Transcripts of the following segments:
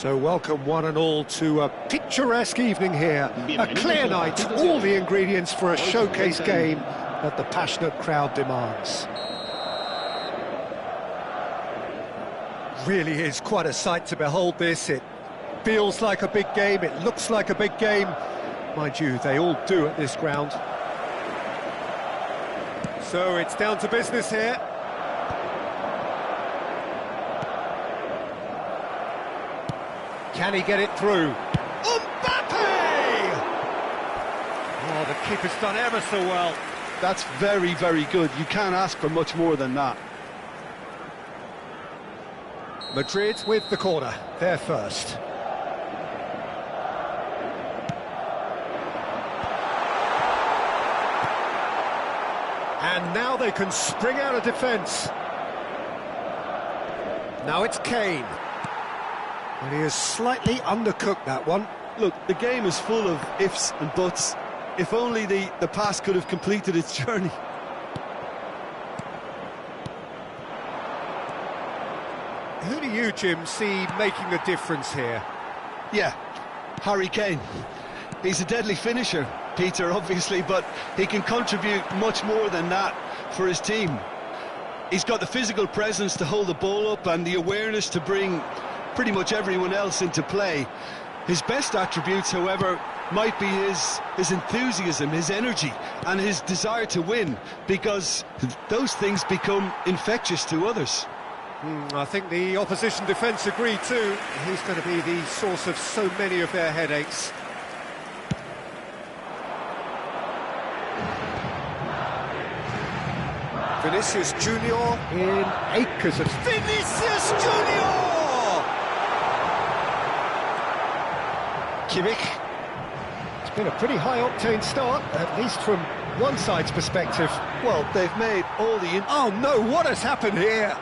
So welcome one and all to a picturesque evening here, a clear night, all the ingredients for a showcase game that the passionate crowd demands. Really is quite a sight to behold this. It feels like a big game, it looks like a big game. Mind you, they all do at this ground. So it's down to business here. Can he get it through? Mbappe! Oh, the keeper's done ever so well. That's very, very good. You can't ask for much more than that. Madrid with the corner, they're first. And now they can spring out of defence. Now it's Kane. And he has slightly undercooked that one. Look, the game is full of ifs and buts. If only the pass could have completed its journey. Who do you, Jim, see making a difference here? Yeah, Harry Kane. He's a deadly finisher, Peter, obviously, but he can contribute much more than that for his team. He's got the physical presence to hold the ball up and the awareness to bring pretty much everyone else into play. His best attributes, however, might be his enthusiasm, his energy, and his desire to win, because those things become infectious to others. I think the opposition defence agree too. He's going to be the source of so many of their headaches. Vinicius Junior in acres of... Vinicius Junior! Kimmich. It's been a pretty high-octane start, at least from one side's perspective. Well, they've made all the... Oh no, what has happened here?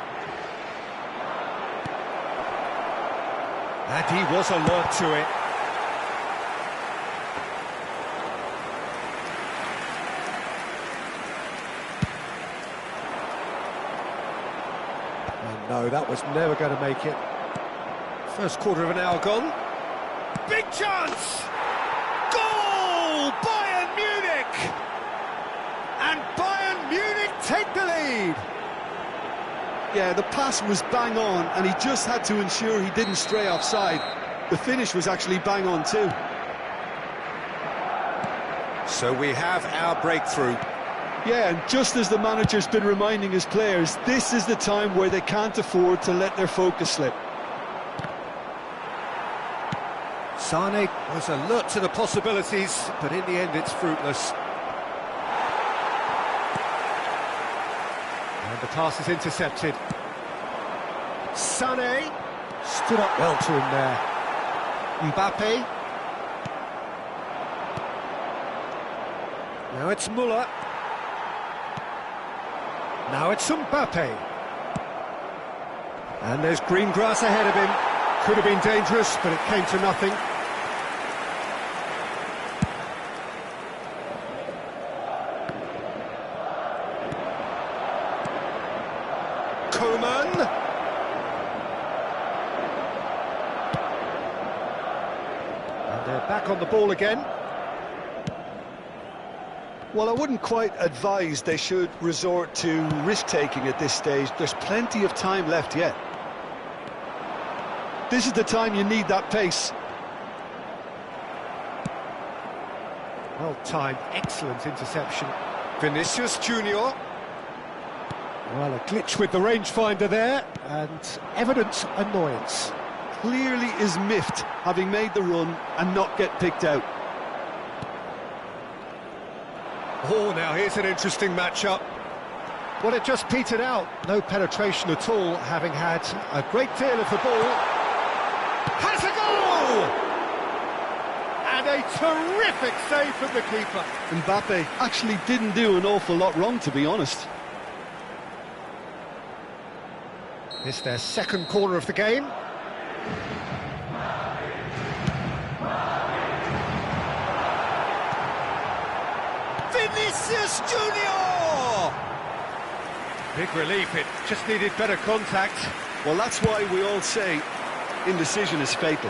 And he was alert to it. Oh no, that was never going to make it. First quarter of an hour gone. Big chance! Goal! Bayern Munich! And Bayern Munich take the lead! Yeah, the pass was bang on, and he just had to ensure he didn't stray offside. The finish was actually bang on too. So we have our breakthrough. Yeah, and just as the manager's been reminding his players, this is the time where they can't afford to let their focus slip. Sane was alert to the possibilities, but in the end it's fruitless. And the pass is intercepted. Sane stood up well to him there. Mbappe. Now it's Müller. Now it's Mbappe. And there's green grass ahead of him. Could have been dangerous, but it came to nothing. Coman. And they're back on the ball again. Well, I wouldn't quite advise they should resort to risk-taking at this stage. There's plenty of time left yet. This is the time you need that pace. Well timed, excellent interception. Vinicius Junior. Well, a glitch with the rangefinder there, and evident annoyance. Clearly is miffed, having made the run and not get picked out. Oh, now here's an interesting matchup. Well, it just petered out. No penetration at all, having had a great deal of the ball. Has a goal! And a terrific save from the keeper. Mbappe actually didn't do an awful lot wrong, to be honest. It's their second corner of the game. Vinicius Junior! Big relief, it just needed better contact. Well, that's why we all say indecision is fatal.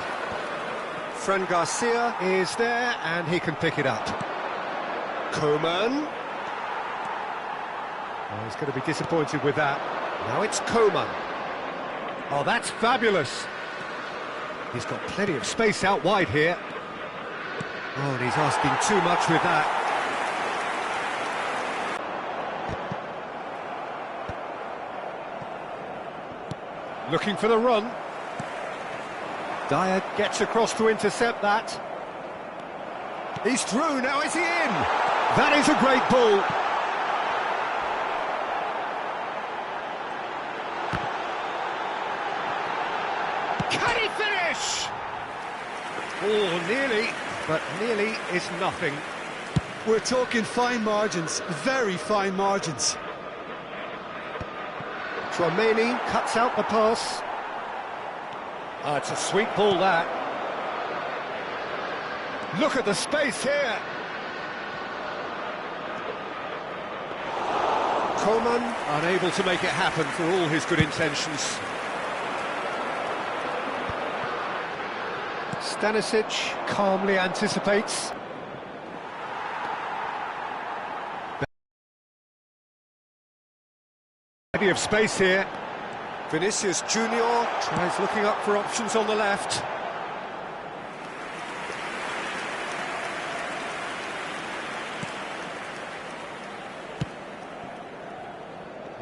Fran Garcia is there, and he can pick it up. Koeman. Oh, he's going to be disappointed with that. Now it's Koeman. Oh, that's fabulous. He's got plenty of space out wide here. Oh, and he's asking too much with that. Looking for the run. Dyer gets across to intercept that. He's through, now is he in? That is a great ball. Can he finish? Oh, nearly, but nearly is nothing. We're talking fine margins, very fine margins. Tchouaméni cuts out the pass. Ah, it's a sweet ball, that. Look at the space here. Koeman unable to make it happen for all his good intentions. Stanisic calmly anticipates. Plenty of space here. Vinicius Junior tries looking up for options on the left.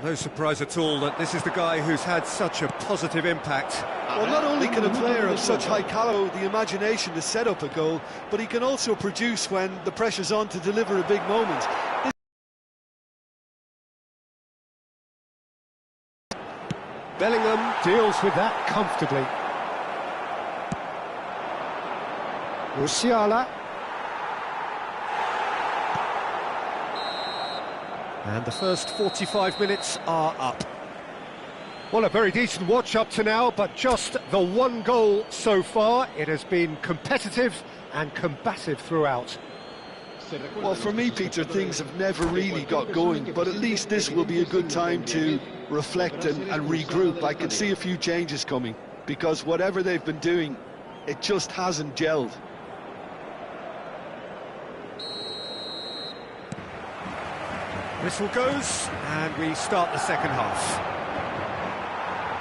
No surprise at all that this is the guy who's had such a positive impact. Well, not only can a player of such high calibre the imagination to set up a goal, but he can also produce when the pressure's on to deliver a big moment. Bellingham deals with that comfortably. Musiala. And the first 45 minutes are up. Well, a very decent watch up to now, but just the one goal so far. It has been competitive and combative throughout. Well, for me, Peter, things have never really got going, but at least this will be a good time to reflect and regroup. I can see a few changes coming, because whatever they've been doing, it just hasn't gelled. Whistle goes, and we start the second half.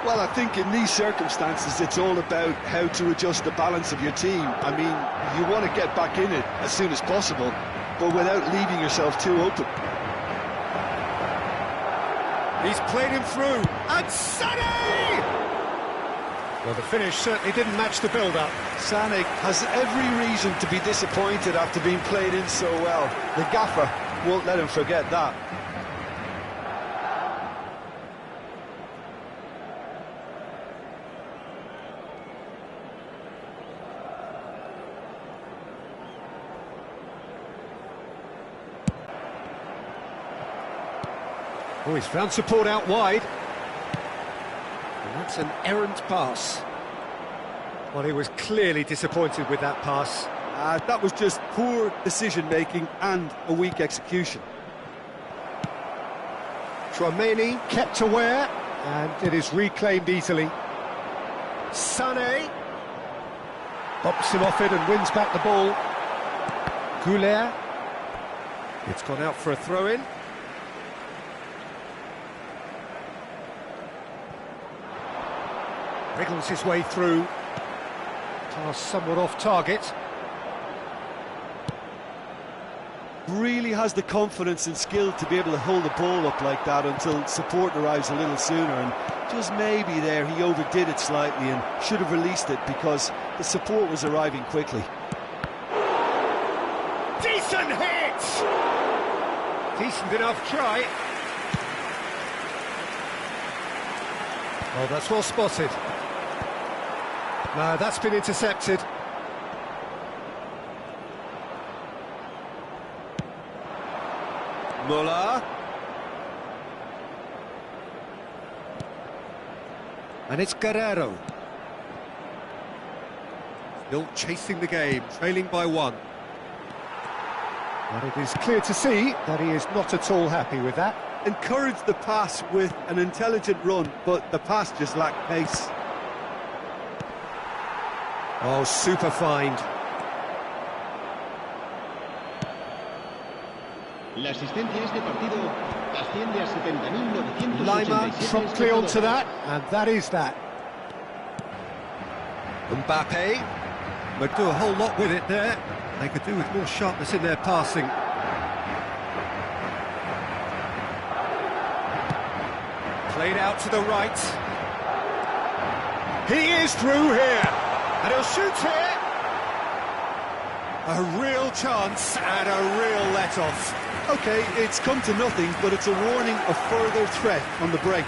Well, I think in these circumstances, it's all about how to adjust the balance of your team. I mean, you want to get back in it as soon as possible, but without leaving yourself too open. He's played him through, and Sané! Well, the finish certainly didn't match the build-up. Sané has every reason to be disappointed after being played in so well. The gaffer won't let him forget that. Oh, he's found support out wide. And that's an errant pass. Well, he was clearly disappointed with that pass. That was just poor decision-making and a weak execution. Tchouaméni kept aware, and it is reclaimed easily. Sané bops him off it and wins back the ball. Goulet. It's gone out for a throw-in. Wriggles his way through. Pass somewhat off target. Really has the confidence and skill to be able to hold the ball up like that until support arrives a little sooner, and just maybe there he overdid it slightly and should have released it because the support was arriving quickly. Decent hit! Decent enough try. Oh, that's well spotted. No, that's been intercepted. Muller. And it's Guerrero. Still chasing the game, trailing by one. But it is clear to see that he is not at all happy with that. Encouraged the pass with an intelligent run, but the pass just lacked pace. Oh, super find. La asistencia a este partido asciende a 70.987. Lima promptly onto that, and that is that. Mbappe would do a whole lot with it there. They could do with more sharpness in their passing. Played out to the right. He is through here, and he'll shoot here. A real chance and a real let-off. OK, it's come to nothing, but it's a warning of further threat on the break.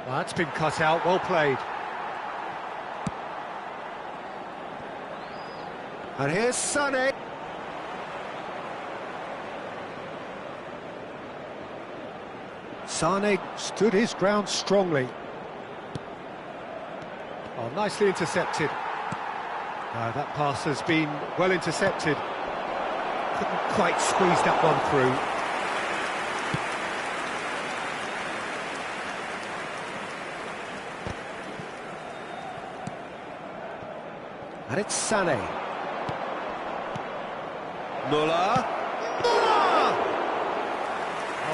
Well, that's been cut out, well played. And here's Sané. Sané stood his ground strongly. Oh, nicely intercepted. That pass has been well intercepted. Couldn't quite squeeze that one through. And it's Sané. Muller. Muller!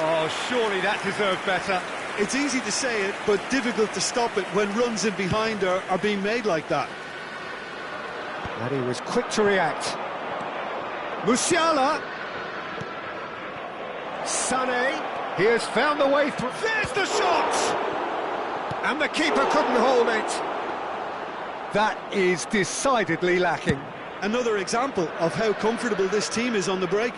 Oh, surely that deserved better. It's easy to say it, but difficult to stop it when runs in behind are being made like that. And he was quick to react. Musiala. Sané. He has found the way through. There's the shot! And the keeper couldn't hold it. That is decidedly lacking. Another example of how comfortable this team is on the break.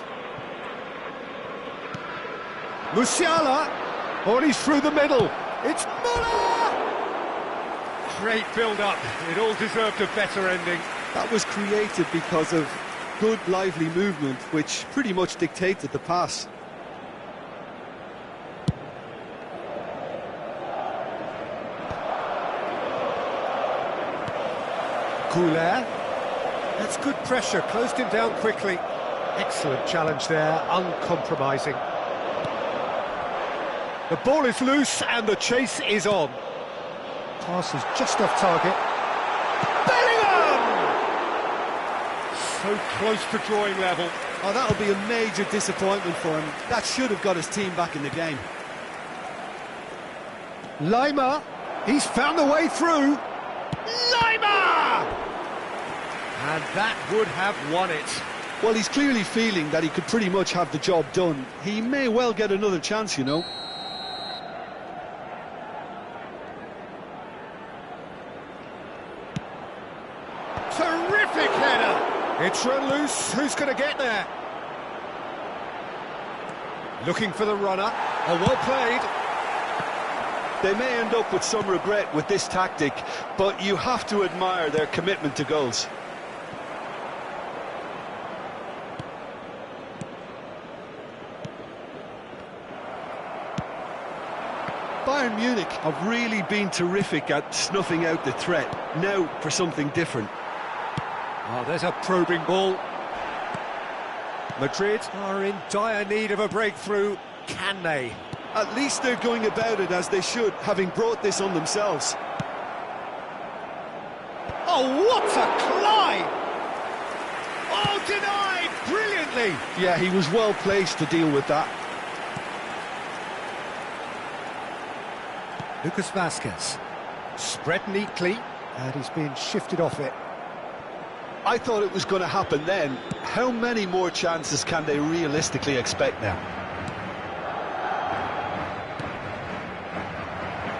Musiala. Oh, and he's through the middle. It's Muller! Great build-up. It all deserved a better ending. That was created because of good, lively movement, which pretty much dictated the pass. Goulet. That's good pressure, closed him down quickly. Excellent challenge there, uncompromising. The ball is loose and the chase is on. Pass is just off target. Bellingham! So close to drawing level. Oh, that'll be a major disappointment for him. That should have got his team back in the game. Lima, he's found the way through. Lima! And that would have won it. Well, he's clearly feeling that he could pretty much have the job done. He may well get another chance, you know. Terrific header! It's run loose, who's going to get there? Looking for the runner, oh, well played. They may end up with some regret with this tactic, but you have to admire their commitment to goals. Bayern Munich have really been terrific at snuffing out the threat. Now for something different. Oh, there's a probing ball. Madrid are in dire need of a breakthrough. Can they? At least they're going about it as they should, having brought this on themselves. Oh, what a climb! Oh, denied brilliantly! Yeah, he was well placed to deal with that. Lucas Vazquez, spread neatly, and he's been shifted off it. I thought it was going to happen then. How many more chances can they realistically expect now?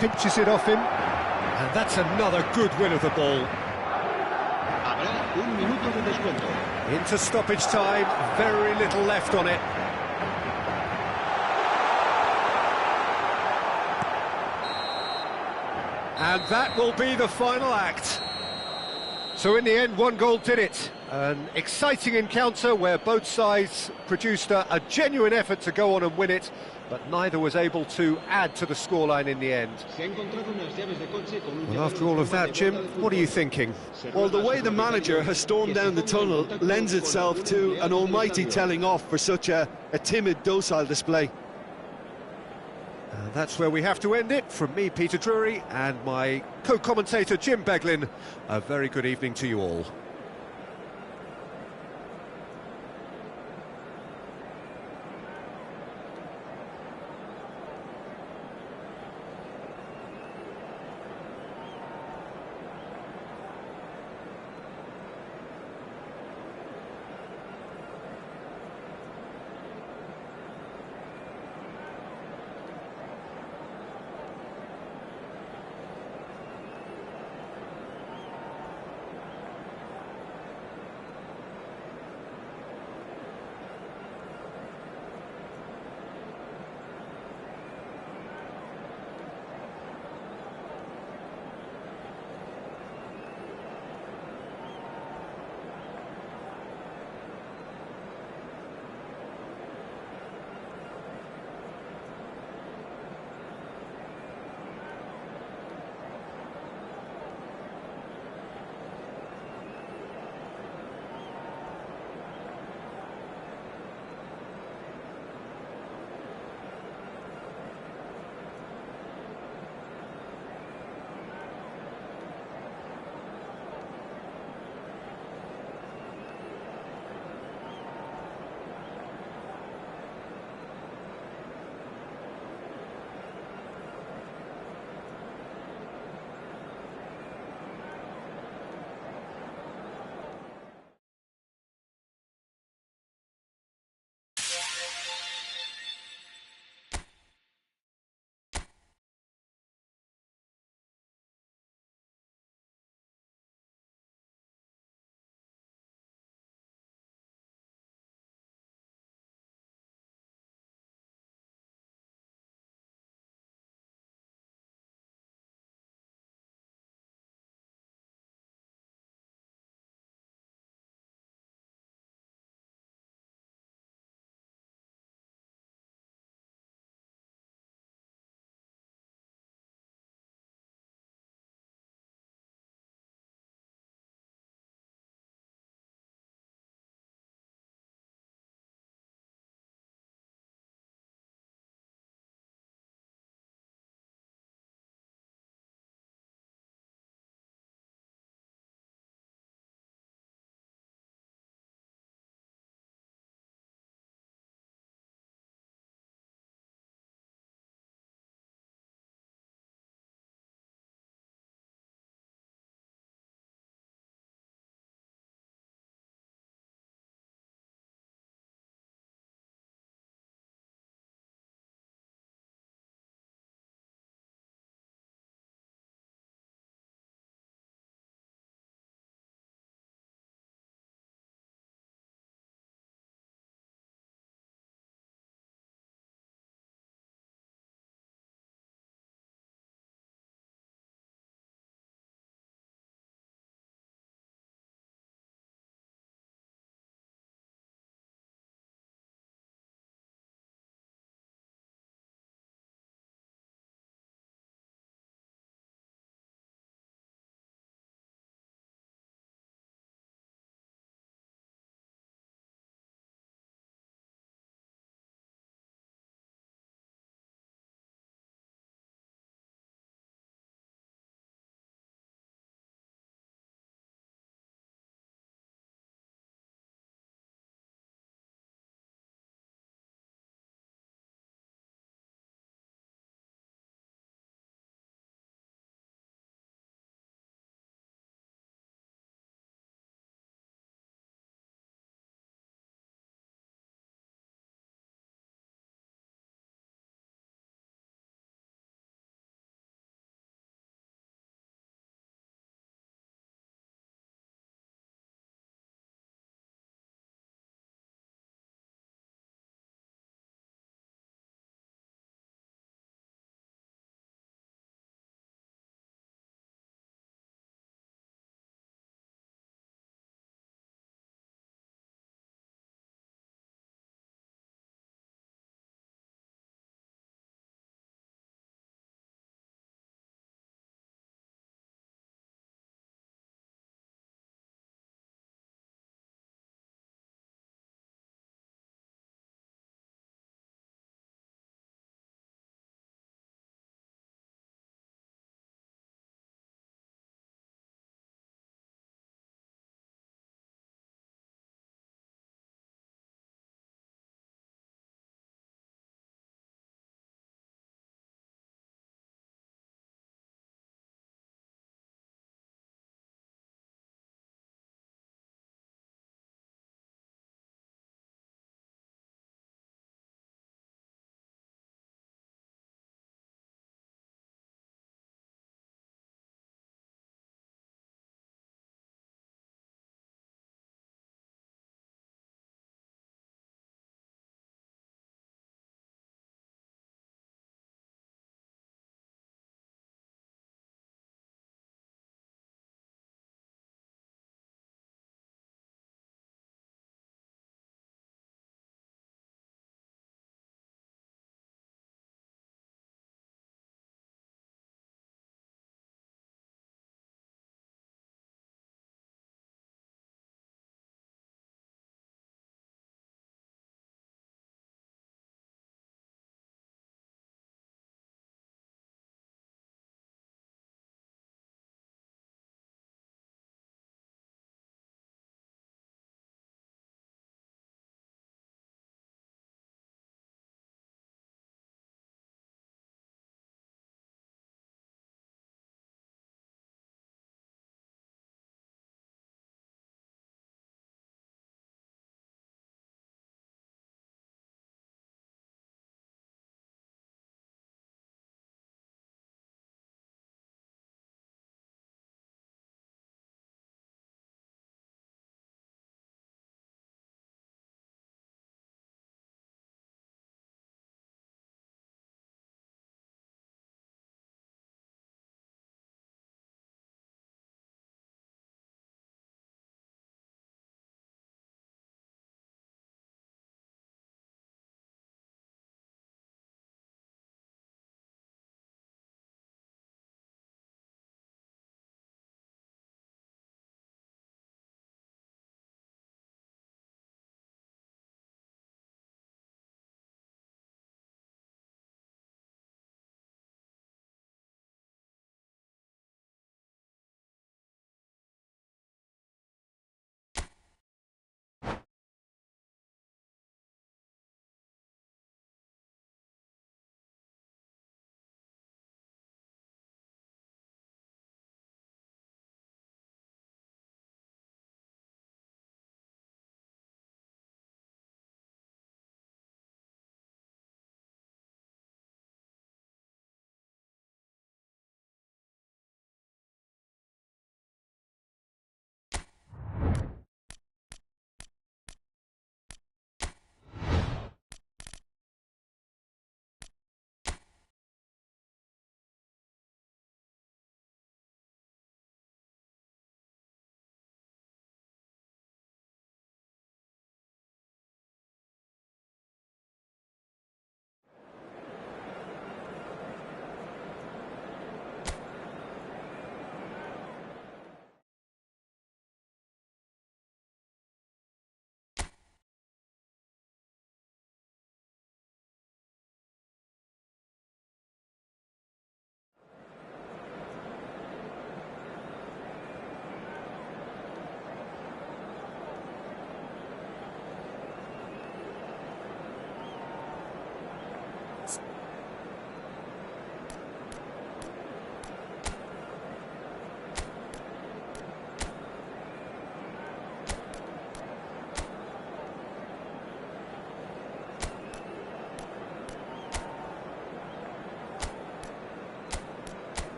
Pinches it off him, and that's another good win of the ball. Habrá un minuto de descuento. Into stoppage time, very little left on it. And that will be the final act. So in the end, one goal did it. An exciting encounter where both sides produced a genuine effort to go on and win it, but neither was able to add to the scoreline in the end. Well, after all of that, Jim, what are you thinking? Well, the way the manager has stormed down the tunnel lends itself to an almighty telling off for such a timid, docile display. That's where we have to end it. From me, Peter Drury, and my co-commentator, Jim Beglin, a very good evening to you all.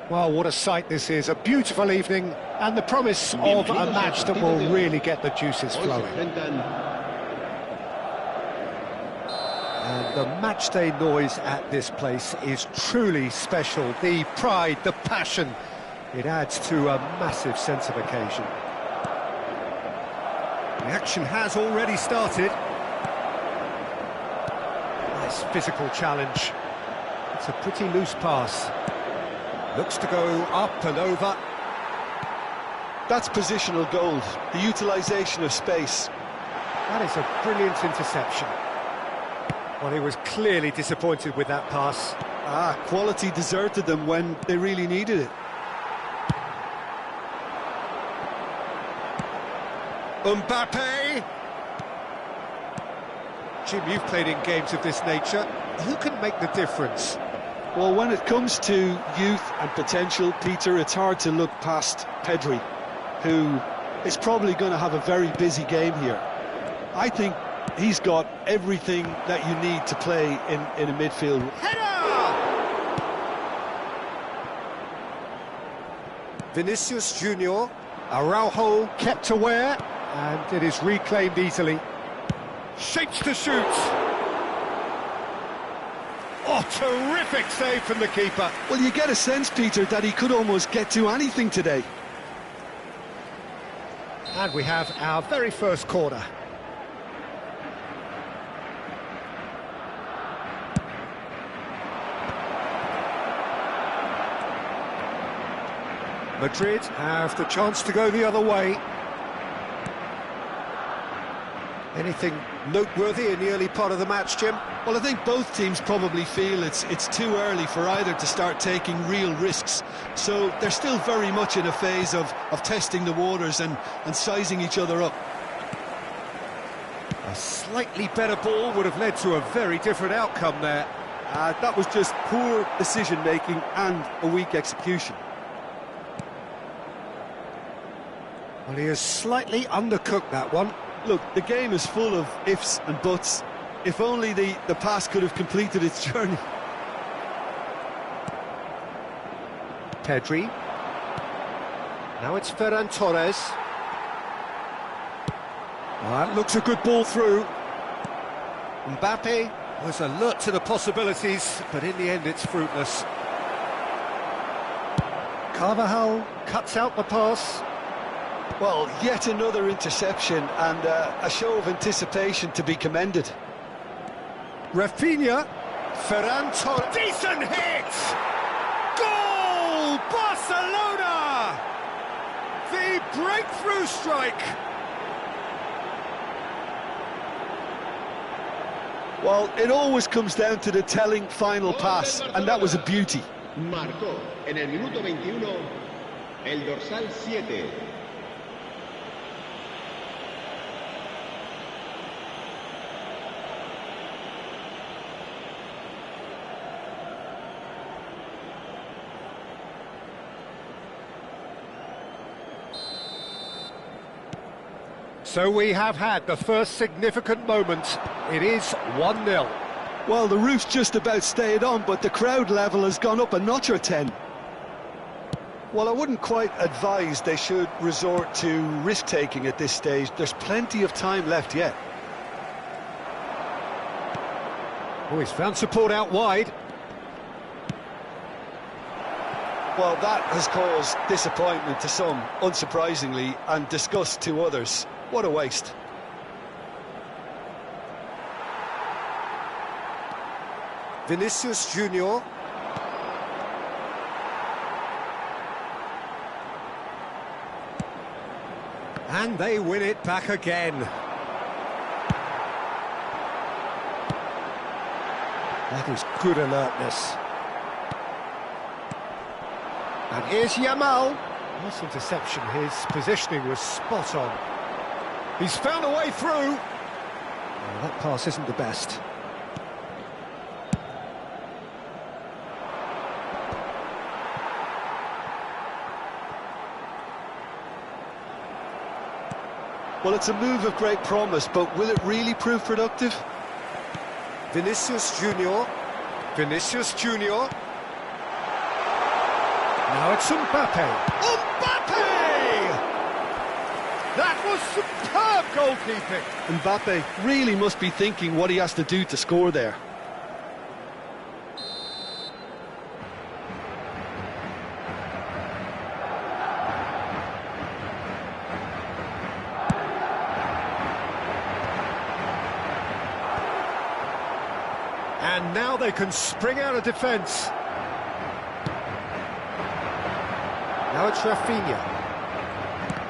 Well, what a sight this is, a beautiful evening, and the promise of a match that will really get the juices flowing. And the matchday noise at this place is truly special. The pride, the passion, it adds to a massive sense of occasion. The action has already started. Nice physical challenge. It's a pretty loose pass. Looks to go up and over. That's positional gold, the utilisation of space. That is a brilliant interception. Well, he was clearly disappointed with that pass. Quality deserted them when they really needed it. Mbappe! Jim, you've played in games of this nature. Who can make the difference? Well, when it comes to youth and potential, Peter, it's hard to look past Pedri, who is probably going to have a very busy game here. I think he's got everything that you need to play in a midfield. Header! Vinicius Junior, Araujo kept aware, and it is reclaimed easily. Shapes to shoot. Oh, terrific save from the keeper. Well, you get a sense, Peter, that he could almost get to anything today. And we have our very first corner. Madrid have the chance to go the other way. Anything noteworthy in the early part of the match, Jim? Well, I think both teams probably feel it's too early for either to start taking real risks. So they're still very much in a phase of testing the waters and sizing each other up. A slightly better ball would have led to a very different outcome there. That was just poor decision-making and a weak execution. Well, he has slightly undercooked that one. Look, the game is full of ifs and buts. If only the pass could have completed its journey. Pedri. Now it's Ferran Torres. Well, that looks a good ball through. Mbappe was alert to the possibilities, but in the end it's fruitless. Carvajal cuts out the pass. Well, yet another interception and a show of anticipation to be commended. Rafinha, Ferran Torres, decent hit! Goal! Barcelona! The breakthrough strike! Well, it always comes down to the telling final pass, and that was a beauty. Marcó en el minuto 21 el dorsal 7. So we have had the first significant moment. It is 1-0. Well, the roof's just about stayed on, but the crowd level has gone up a notch or 10. Well, I wouldn't quite advise they should resort to risk-taking at this stage. There's plenty of time left yet. Oh, he's found support out wide. Well, that has caused disappointment to some, unsurprisingly, and disgust to others. What a waste. Vinicius Junior. And they win it back again. That is good alertness. And here's Yamal. Nice interception, his positioning was spot on. He's found a way through. Oh, that pass isn't the best. Well, it's a move of great promise, but will it really prove productive? Vinicius Junior. Vinicius Junior. Now it's Mbappe. Mbappe! That was superb goalkeeping. Mbappe really must be thinking what he has to do to score there. And now they can spring out of defence. Now it's Rafinha.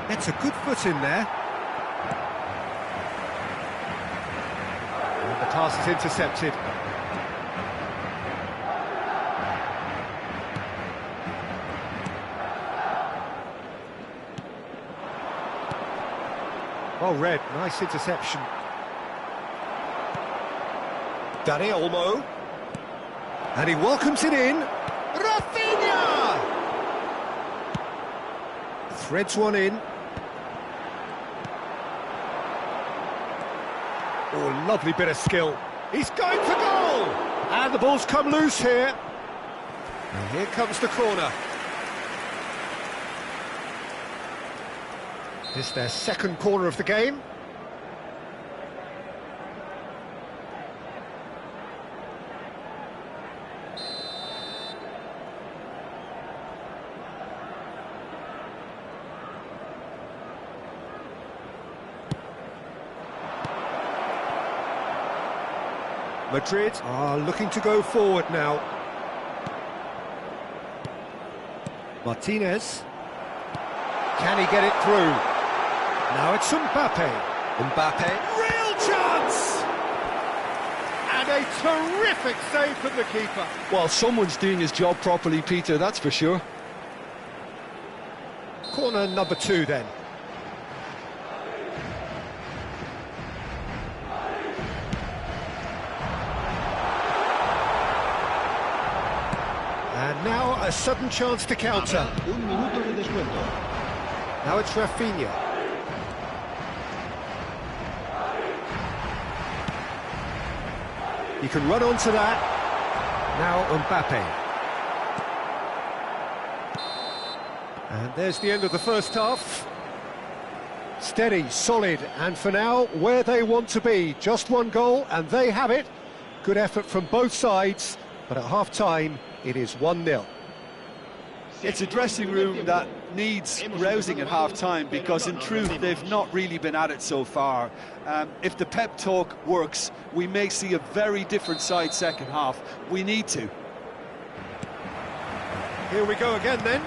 Gets a good foot in there. And the pass is intercepted. Well read, nice interception. Dani Olmo. And he welcomes it in. Rafinha! Threads one in. Oh, lovely bit of skill. He's going for goal! And the ball's come loose here. And here comes the corner. This is their second corner of the game. Madrid are looking to go forward now. Martinez. Can he get it through? Now it's Mbappe. Mbappe. Real chance! And a terrific save from the keeper. Well, someone's doing his job properly, Peter, that's for sure. Corner number 2 then. And now a sudden chance to counter. Un minuto de descuento. Now it's Rafinha. He can run onto that. Now Mbappe. And there's the end of the first half. Steady, solid, and for now, where they want to be. Just one goal, and they have it. Good effort from both sides, but at half-time, it is 1-0. It's a dressing room that needs rousing at half-time because, in truth, they've not really been at it so far. If the pep talk works, we may see a very different side second half. We need to. Here we go again, then.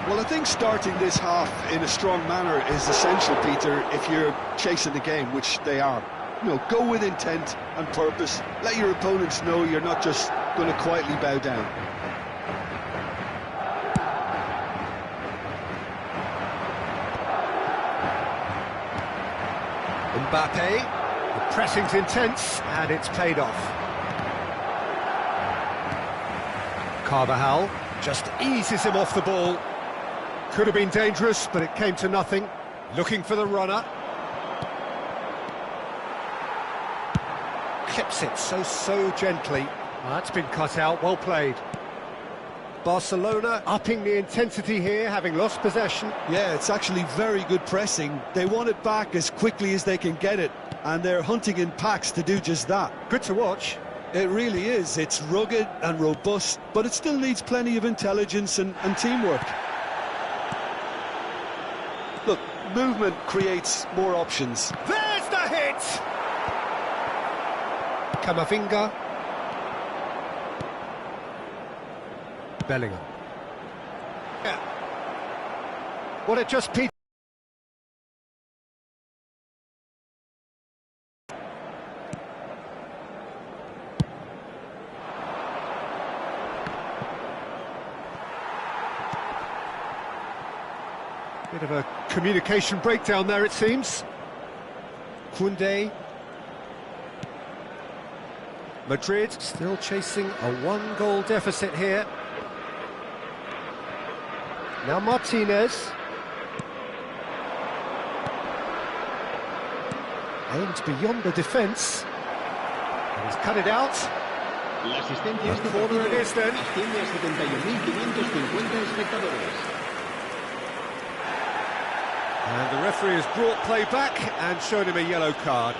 Well, I think starting this half in a strong manner is essential, Peter, if you're chasing the game, which they are. You know, go with intent and purpose. Let your opponents know you're not just going to quietly bow down. Mbappe, the pressing's intense, and it's paid off. Carvajal just eases him off the ball. Could have been dangerous, but it came to nothing. Looking for the runner. Clips it so gently. That's been cut out, well played. Barcelona upping the intensity here, having lost possession. Yeah, it's actually very good pressing. They want it back as quickly as they can get it, and they're hunting in packs to do just that. Good to watch. It really is. It's rugged and robust, but it still needs plenty of intelligence and teamwork. Look, movement creates more options. There's the hit! Camavinga. Bellingham. Yeah. Well, it just peaked. Bit of a communication breakdown there, it seems. Koundé. Madrid still chasing a 1-goal deficit here. Now Martinez. Aimed beyond the defence. And he's cut it out. La asistencia a este Corner partido it is then. asciende a 71.550 espectadores. And the referee has brought play back and shown him a yellow card.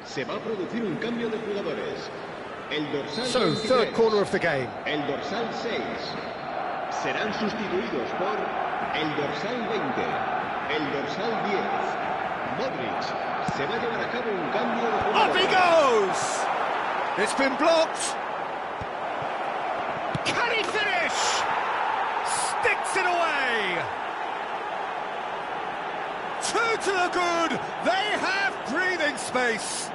Se va a producir un cambio de jugadores. El dorsal So, 23, third corner of the game. el dorsal 6 serán sustituidos por el dorsal 20, el dorsal 10. Modric, se va a llevar a cabo un cambio de Up jugadores. he goes! It's been blocked. Can he finish? Sticks it away. Two to the good. They have breathing space.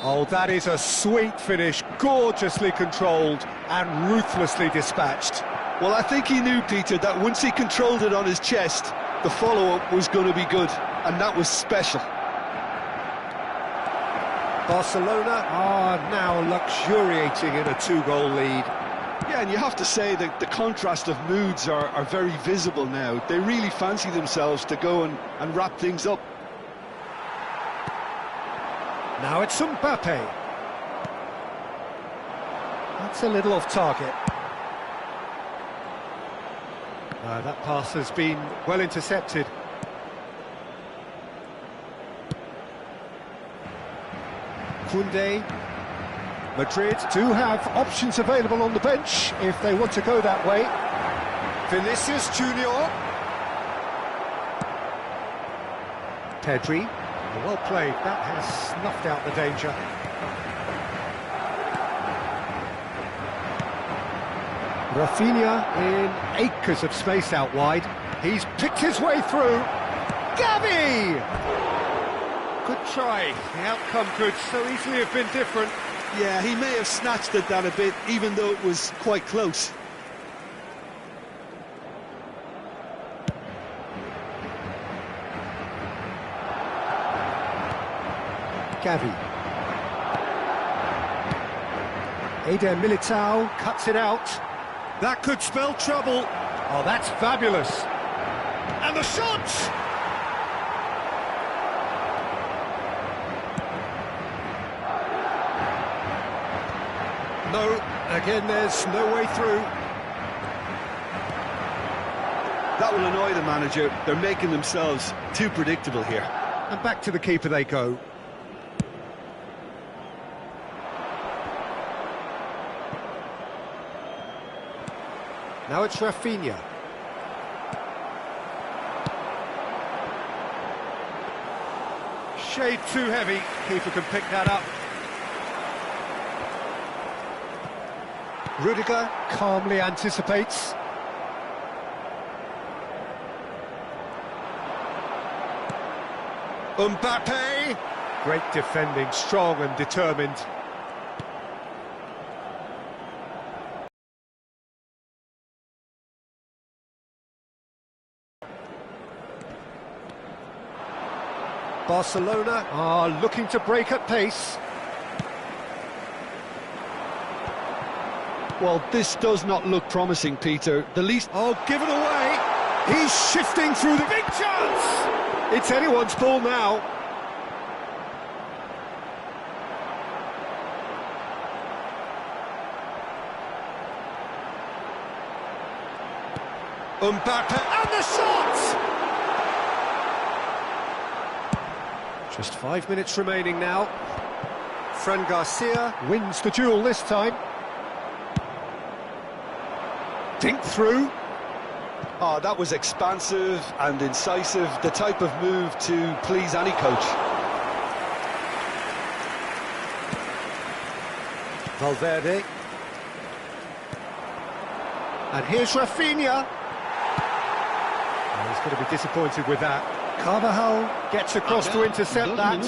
Oh, that is a sweet finish, gorgeously controlled and ruthlessly dispatched. Well, I think he knew, Peter, that once he controlled it on his chest, the follow-up was going to be good, and that was special. Barcelona are now luxuriating in a two-goal lead. Yeah, and you have to say that the contrast of moods are very visible now. They really fancy themselves to go and wrap things up. Now it's Mbappe. That's a little off target. That pass has been well intercepted. Koundé. Madrid do have options available on the bench if they want to go that way. Vinicius Junior. Pedri. Well played, that has snuffed out the danger. Rafinha in acres of space out wide. He's picked his way through. Gavi! Good try. The outcome could so easily have been different. Yeah, he may have snatched at that a bit, even though it was quite close. Gavi. Eder Militao cuts it out. That could spell trouble. Oh, that's fabulous. And the shot! No, again there's no way through. That will annoy the manager. They're making themselves too predictable here. And back to the keeper they go. Now it's Rafinha. Shade too heavy. Keeper can pick that up. Rudiger calmly anticipates. Mbappe! Great defending, strong and determined. Barcelona are looking to break at pace. Well, this does not look promising, Peter. The least... Oh, given away! He's shifting through the... Big chance! It's anyone's ball now. Mbappe, and the shot! Just 5 minutes remaining now. Fran Garcia wins the duel this time. Think through. Oh, that was expansive and incisive, the type of move to please any coach. Valverde. And here's Rafinha. Oh, he's going to be disappointed with that. Carvajal gets across to intercept that.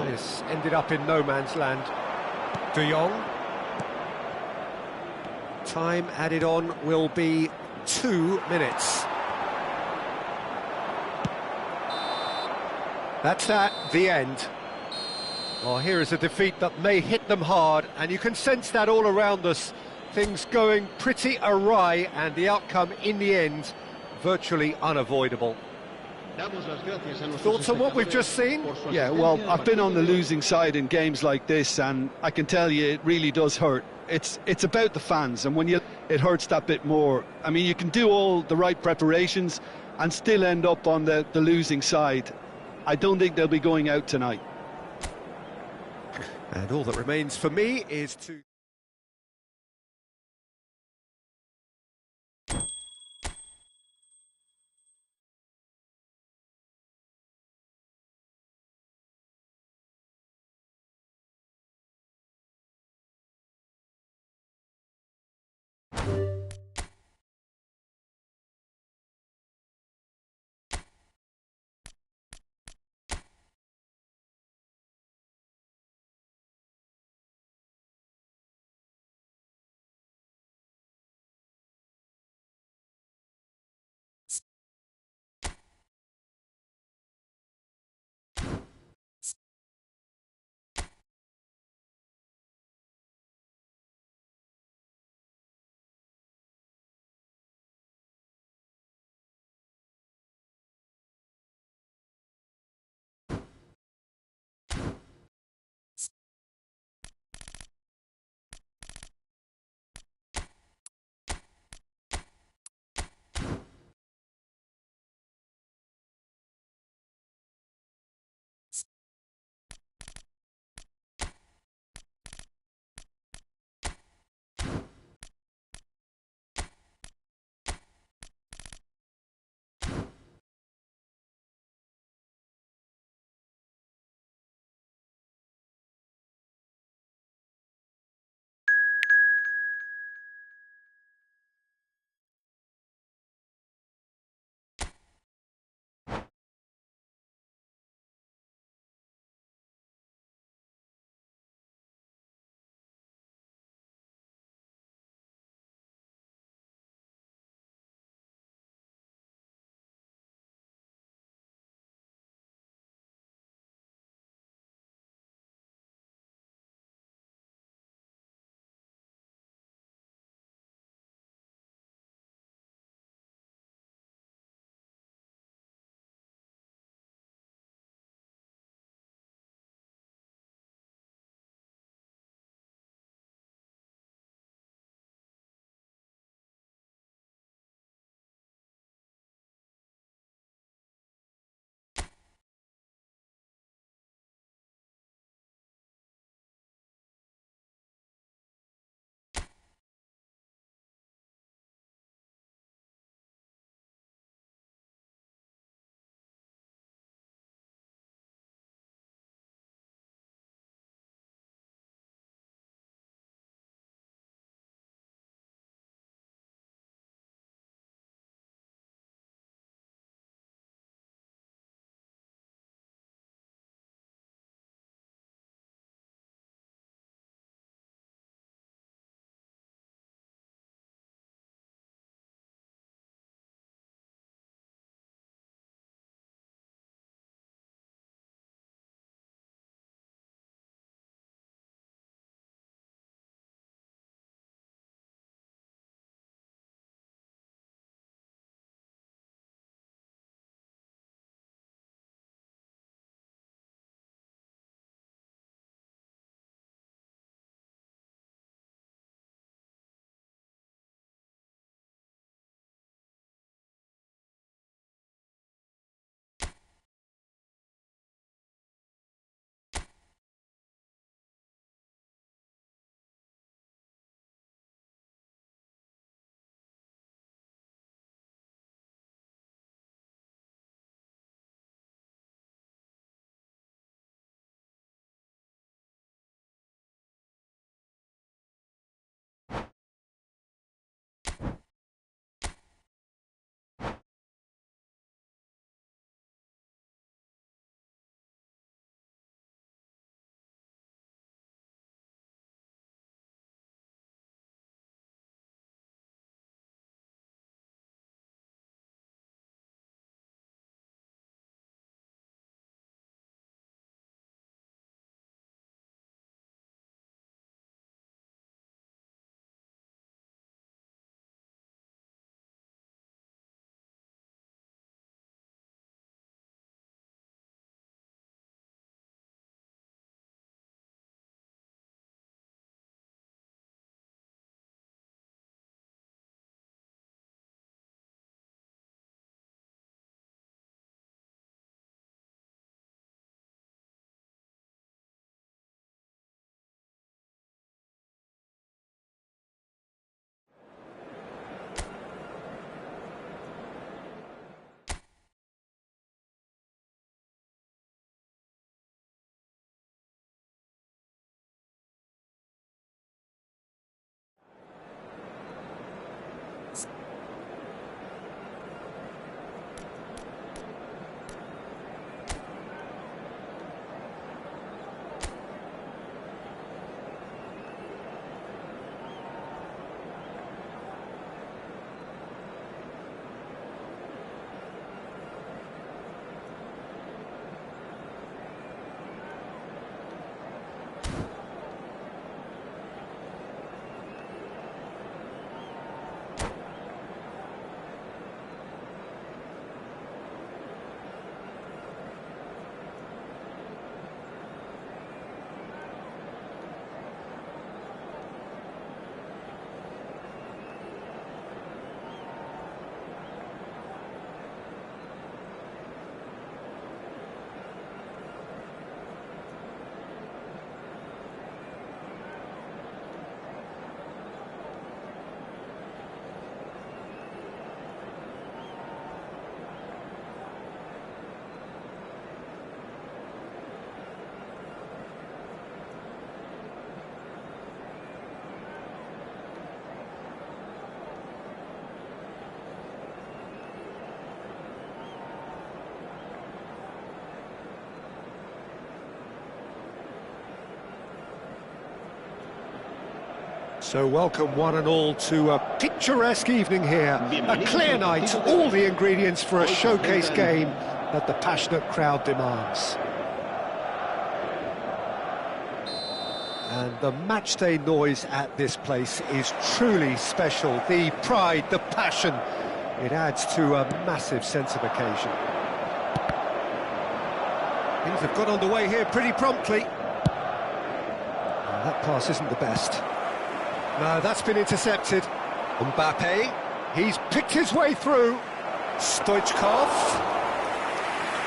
This ended up in no man's land. De Jong. Time added on will be 2 minutes. That's at the end. Well, here is a defeat that may hit them hard, and you can sense that all around us. Things going pretty awry, and the outcome in the end virtually unavoidable. Thoughts on what we've just seen? Yeah, well, I've been on the losing side in games like this, and I can tell you it really does hurt. It's about the fans, and it hurts that bit more. I mean, you can do all the right preparations and still end up on the losing side. I don't think they'll be going out tonight. And all that remains for me is to... So welcome one and all to a picturesque evening here. A clear night, all the ingredients for a showcase game that the passionate crowd demands. And the matchday noise at this place is truly special. The pride, the passion, it adds to a massive sense of occasion. Things have got underway here pretty promptly. That pass isn't the best. No, that's been intercepted. Mbappe, he's picked his way through. Stoichkov.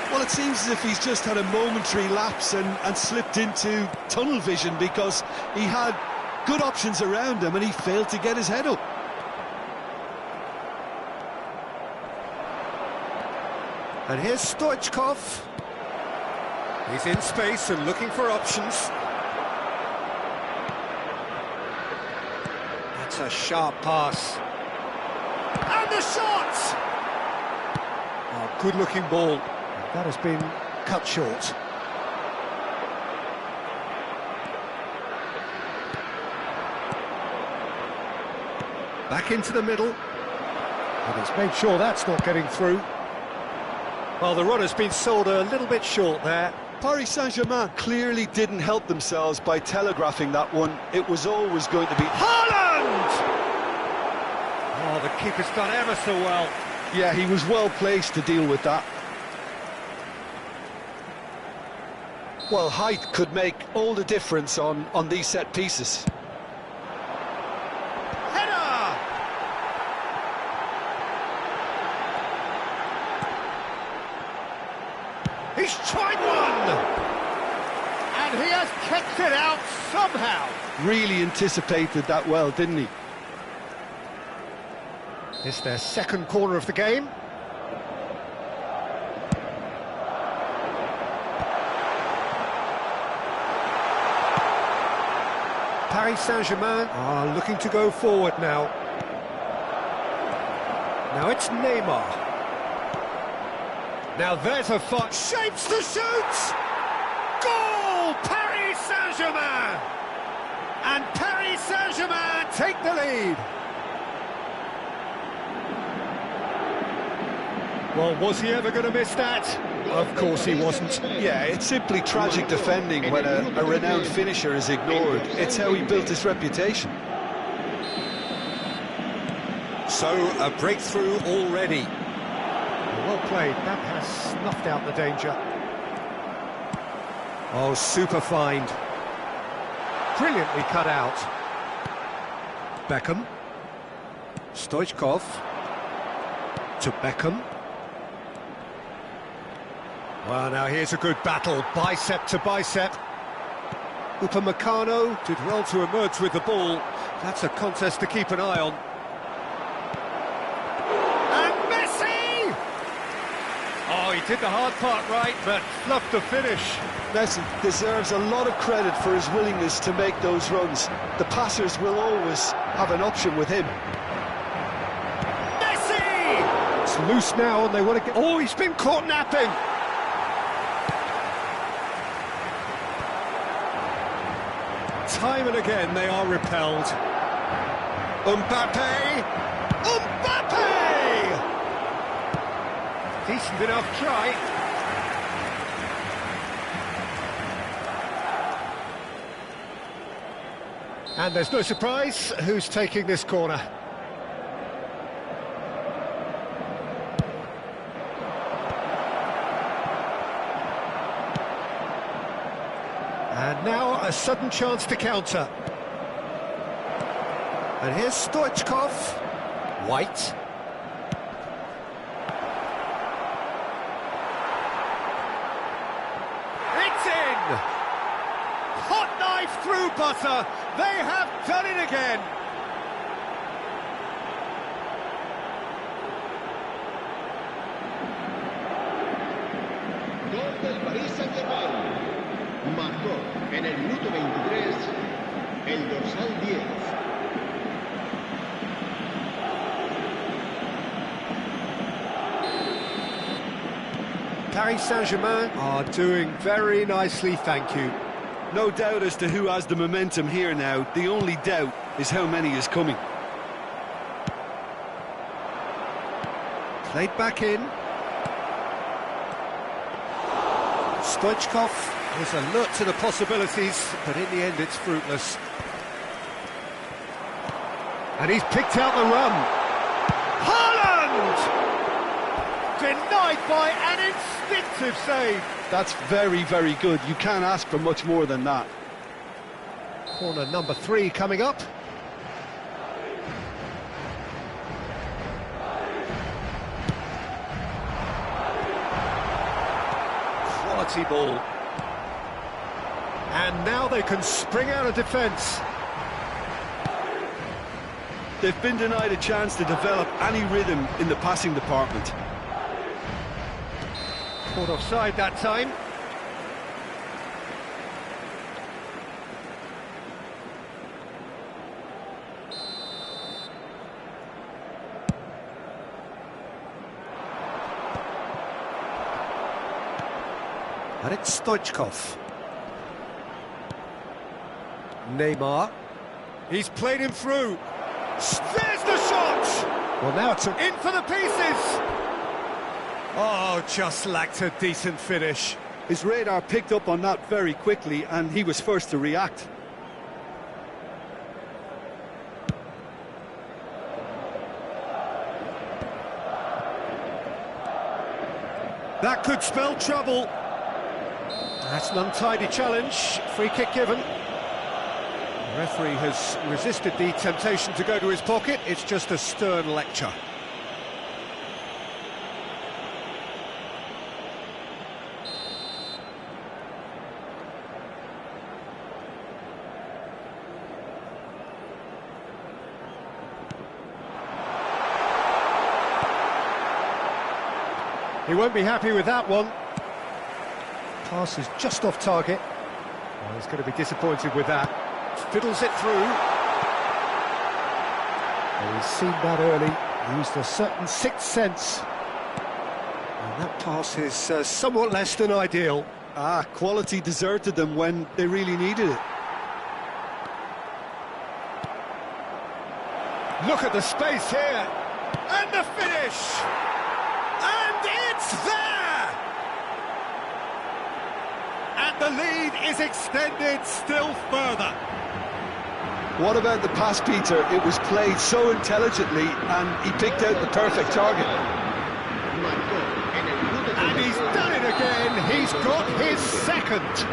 Well, it seems as if he's just had a momentary lapse and slipped into tunnel vision, because he had good options around him and he failed to get his head up. And here's Stoichkov. He's in space and looking for options. That's a sharp pass. And the shot! Oh, good-looking ball. That has been cut short. Back into the middle. And he's made sure that's not getting through. Well, the run has been sold a little bit short there. Paris Saint-Germain clearly didn't help themselves by telegraphing that one. It was always going to be... Haaland! Oh, the keeper's done ever so well. Yeah, he was well placed to deal with that. Well, height could make all the difference on these set pieces. Header! He's tried one! And he has kicked it out somehow. Really anticipated that well, didn't he? It's their second corner of the game. Paris Saint-Germain are looking to go forward now. Now it's Neymar. Now there's a fight. Shapes to shoot! Goal! Paris Saint-Germain! And Paris Saint-Germain take the lead. Well, was he ever going to miss that? Of course he wasn't. Yeah, it's simply tragic defending when a renowned finisher is ignored. It's how he built his reputation. So, a breakthrough already. Well played, that has snuffed out the danger. Oh, super find. Brilliantly cut out. Beckham. Stoichkov. To Beckham. Well, now here's a good battle, bicep to bicep. Upamecano did well to emerge with the ball. That's a contest to keep an eye on. And Messi! Oh, he did the hard part right, but fluffed the finish. Messi deserves a lot of credit for his willingness to make those runs. The passers will always have an option with him. Messi! It's loose now and they want to get... Oh, he's been caught napping! Time and again they are repelled. Mbappe! Mbappe! Decent enough try. And there's no surprise who's taking this corner. And now a sudden chance to counter. And here's Stoichkov. White. It's in! Hot knife through butter. They have done it again. Gol del Paris Saint-Germain. Marcó en el minuto 23 el dorsal 10. Paris Saint-Germain are doing very nicely, thank you. No doubt as to who has the momentum here now. The only doubt is how many is coming. Played back in. Stoichkov is alert to the possibilities, but in the end it's fruitless. And he's picked out the run. Haaland! Denied by an instinctive save. That's very, very good. You can't ask for much more than that. Corner number 3 coming up. Quality ball. And now they can spring out of defence. They've been denied a chance to develop any rhythm in the passing department. Caught offside that time. And it's Stoichkov. Neymar. He's played him through. There's the shot! Well, now it's in for the pieces! Oh, just lacked a decent finish. His radar picked up on that very quickly, and he was first to react. That could spell trouble. That's an untidy challenge. Free kick given. The referee has resisted the temptation to go to his pocket. It's just a stern lecture. He won't be happy with that one. Pass is just off target. Well, he's going to be disappointed with that. Fiddles it through. Well, he's seen that early. Used a certain sixth sense. And that pass is somewhat less than ideal. Quality deserted them when they really needed it. Look at the space here. And the finish! And it's there! And the lead is extended still further. What about the pass, Peter? It was played so intelligently, and he picked out the perfect target. And he's done it again. He's got his second.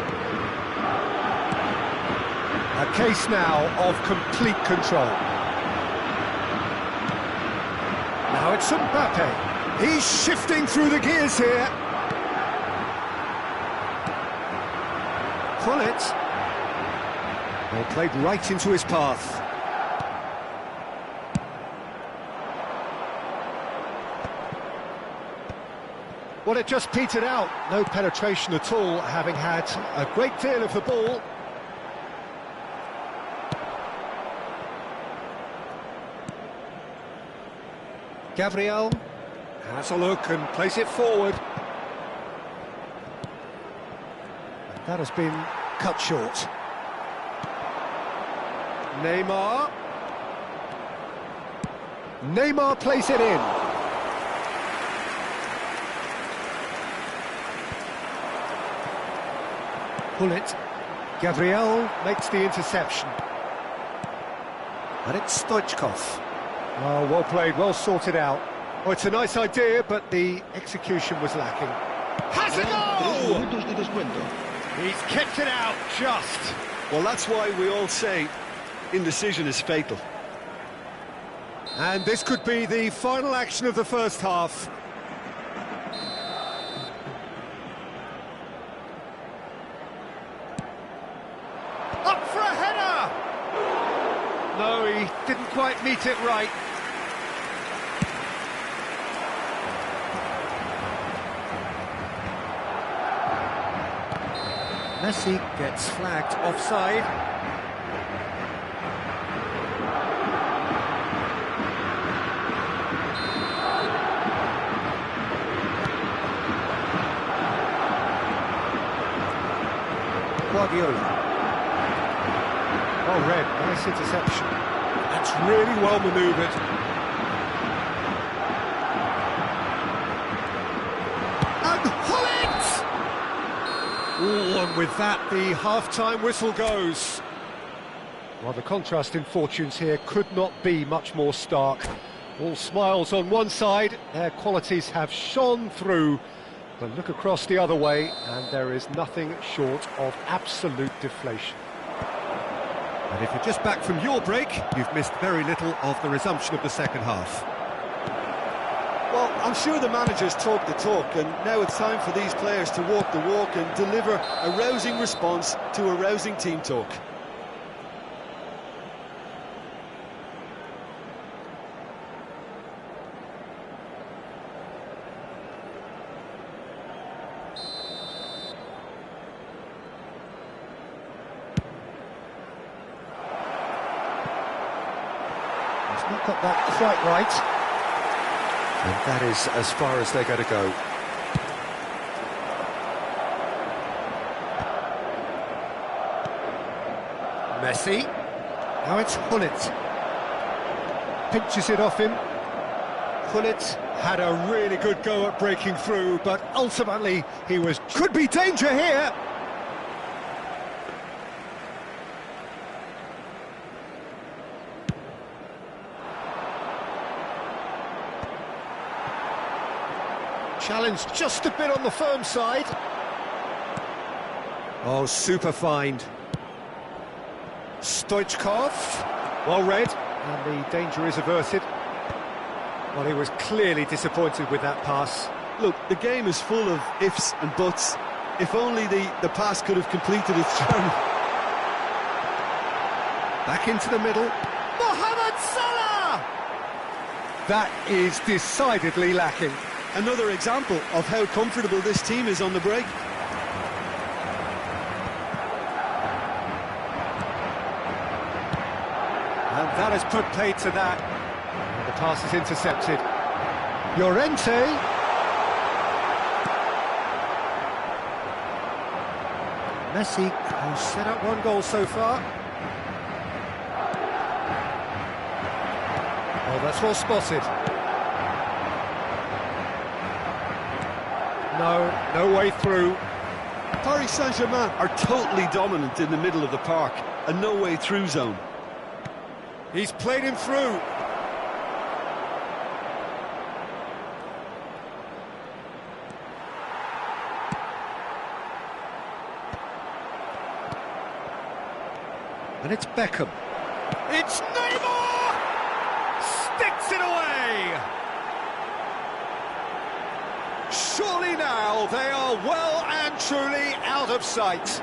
A case now of complete control. Now it's Mbappe. He's shifting through the gears here. Pull it. Well, played right into his path. Well, it just petered out. No penetration at all, having had a great deal of the ball. Gabriel has a look and plays it forward. And that has been cut short. Neymar. Neymar plays it in. Pull it. Gabriel makes the interception. And it's Stoichkov. Oh, well played, well sorted out. Oh, it's a nice idea, but the execution was lacking. Has a goal! He's kept it out, just. Well, that's why we all say indecision is fatal. And this could be the final action of the first half. Up for a header! No, he didn't quite meet it right. Messi gets flagged offside. Guardiola. Oh, red, nice interception. That's really well manoeuvred. And Hullet! Oh, and with that, the half-time whistle goes. Well, the contrast in fortunes here could not be much more stark. All smiles on one side, their qualities have shone through. But look across the other way, and there is nothing short of absolute deflation. And if you're just back from your break, you've missed very little of the resumption of the second half. Well, I'm sure the manager's talked the talk, and now it's time for these players to walk the walk and deliver a rousing response to a rousing team talk. He's not got that quite right. And that is as far as they're going to go. Messi. Now it's Hullet. Pinches it off him. Hullet had a really good go at breaking through, but ultimately he could be danger here. Challenge just a bit on the firm side. Oh, super find. Stoichkov, well read, and the danger is averted. Well, he was clearly disappointed with that pass. Look, the game is full of ifs and buts. If only the pass could have completed its journey. Back into the middle. Mohamed Salah! That is decidedly lacking. Another example of how comfortable this team is on the break. And that has put paid to that. And the pass is intercepted. Llorente. Messi, who's set up one goal so far. Oh, that's well spotted. No way through. Paris Saint-Germain are totally dominant in the middle of the park, a no-way through zone. He's played him through. And it's Beckham. It's Neymar! Sticks it away! Surely now they are well and truly out of sight.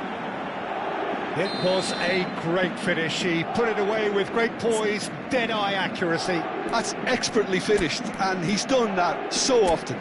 It was a great finish. He put it away with great poise, dead-eye accuracy. That's expertly finished, and he's done that so often.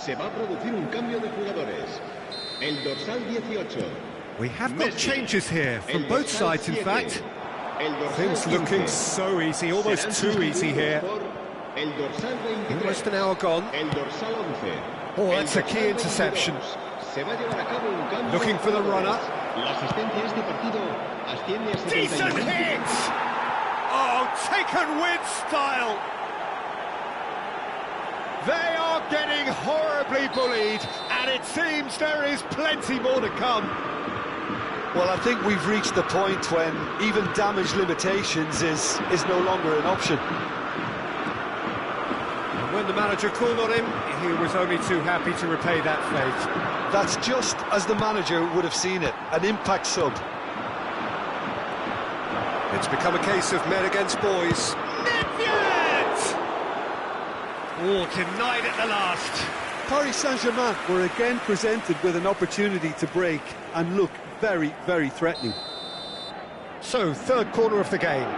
Se va a producir un cambio de jugadores. El dorsal 18. We have got changes here from both sides, in fact. Things looking so easy, almost too easy here. Almost an hour gone. Oh, that's a key interception. Looking for the runner. Decent hit! Oh, taken with style. They are getting horribly bullied, and it seems there is plenty more to come. Well, I think we've reached the point when even damage limitations is no longer an option. And when the manager called on him, he was only too happy to repay that fate. That's just as the manager would have seen it, an impact sub. It's become a case of men against boys. Oh, denied at the last. Paris Saint-Germain were again presented with an opportunity to break and look very, very threatening. So, third corner of the game.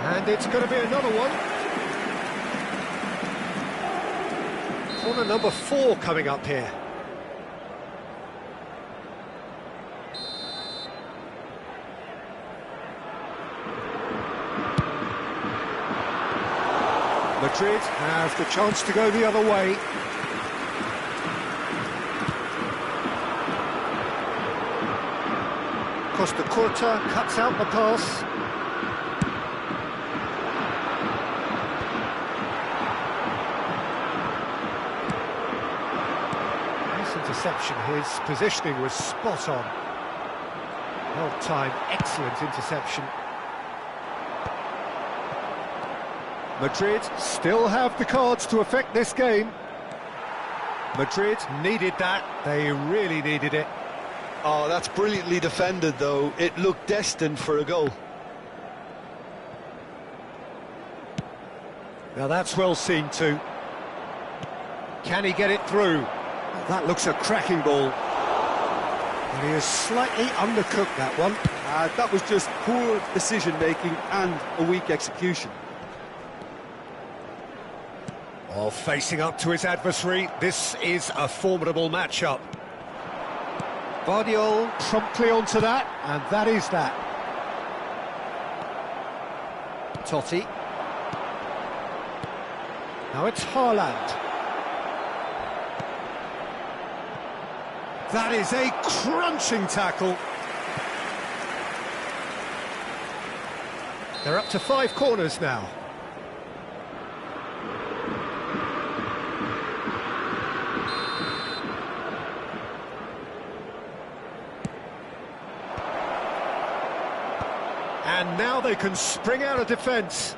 And it's going to be another one. Corner number 4 coming up here. Madrid have the chance to go the other way. Costa Curta cuts out the pass. Nice interception. His positioning was spot on. Well timed, excellent interception. Madrid still have the cards to affect this game. Madrid needed that. They really needed it. Oh, that's brilliantly defended, though. It looked destined for a goal. Now that's well seen too. Can he get it through? That looks a cracking ball. And he has slightly undercooked that one. That was just poor decision-making and a weak execution. Oh, facing up to his adversary, this is a formidable matchup. Guardiola promptly onto that, and that is that. Totti. Now it's Haaland. That is a crunching tackle. They're up to 5 corners now. And now they can spring out of defence.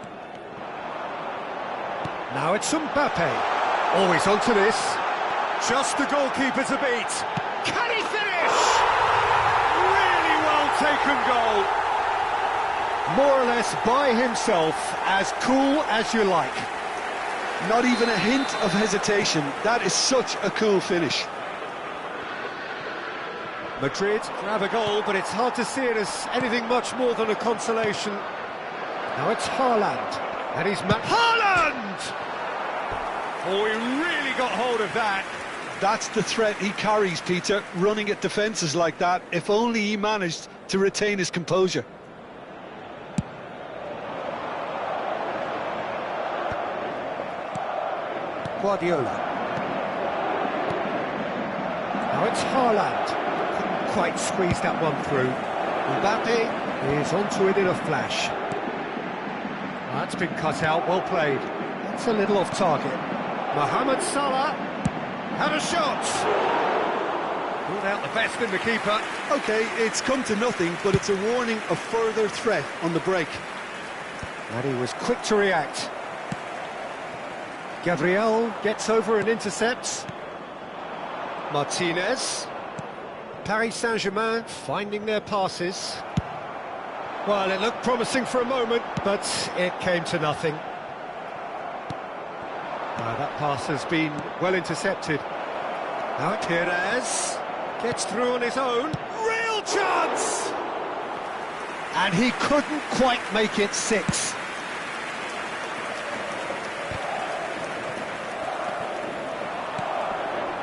Now it's Mbappe. Oh, he's onto this. Just the goalkeeper to beat. Can he finish? Really well taken goal. More or less by himself, as cool as you like. Not even a hint of hesitation. That is such a cool finish. Madrid grab a goal, but it's hard to see it as anything much more than a consolation. Now it's Haaland, and he's Haaland! Oh, he really got hold of that. That's the threat he carries, Peter, running at defences like that, if only he managed to retain his composure. Guardiola. Now it's Haaland. Quite squeezed that one through. Mbappe is onto it in a flash. That's been cut out, well played. That's a little off target. Mohamed Salah had a shot. Pulled out the best in the keeper. OK, it's come to nothing, but it's a warning of further threat on the break. And he was quick to react. Gabriel gets over and intercepts. Martinez. Paris Saint-Germain finding their passes. Well, it looked promising for a moment, but it came to nothing. That pass has been well intercepted. Now Perez gets through on his own. Real chance! And he couldn't quite make it 6.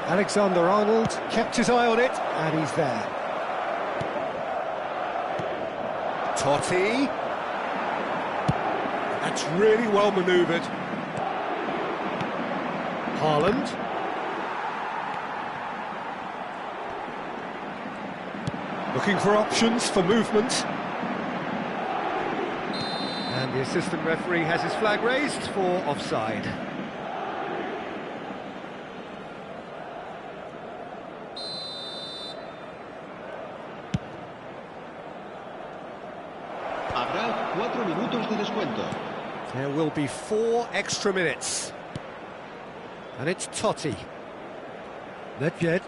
Alexander-Arnold kept his eye on it, and he's there. Totti. That's really well manoeuvred. Haaland. Looking for options for movement. And the assistant referee has his flag raised for offside. Habrá 4 minutos de descuento. There will be 4 extra minutes. And it's Totti. Nedved.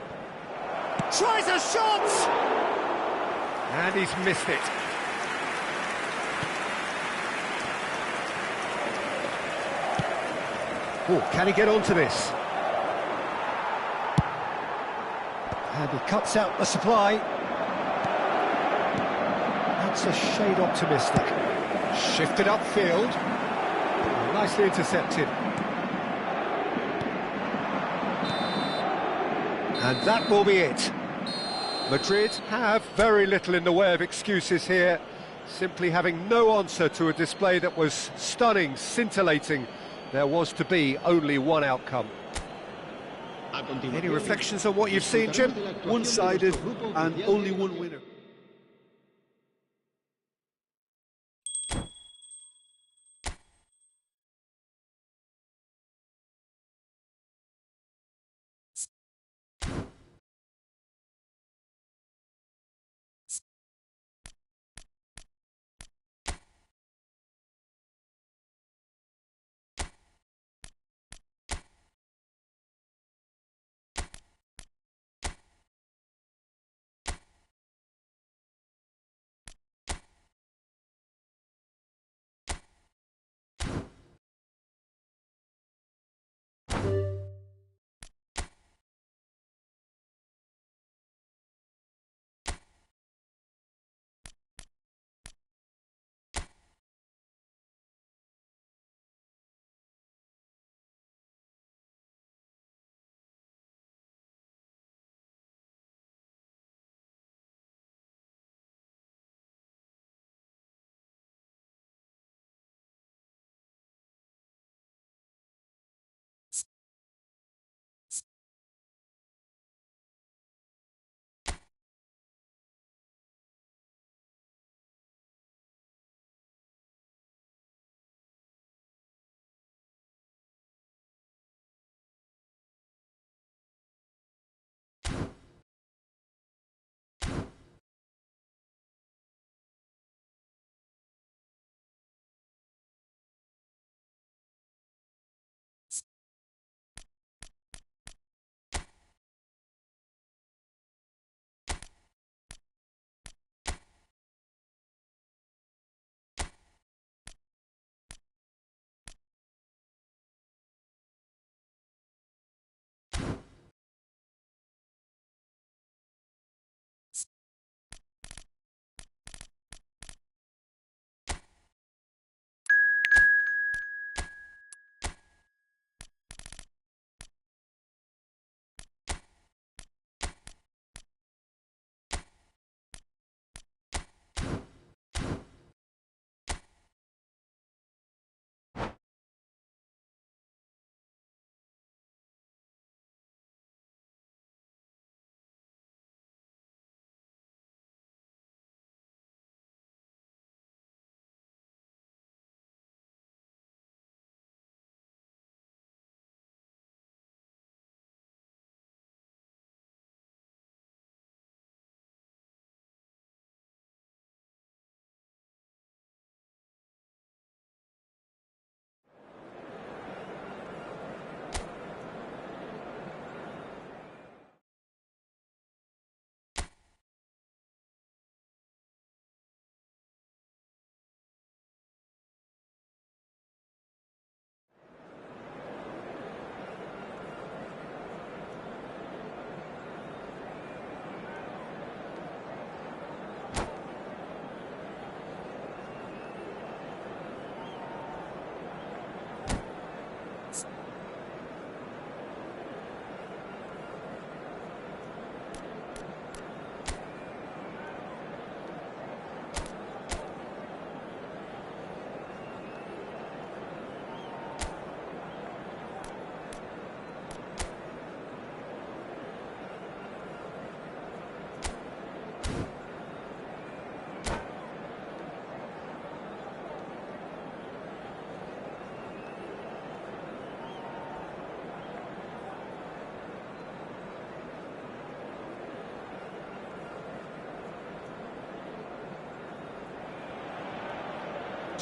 Tries a shot! And he's missed it. Oh, can he get onto this? And he cuts out the supply. That's a shade optimistic. Shifted upfield. Nicely intercepted. And that will be it. Madrid have very little in the way of excuses here, simply having no answer to a display that was stunning, scintillating. There was to be only one outcome. Any reflections on what you've seen, Jim? One-sided and only one winner.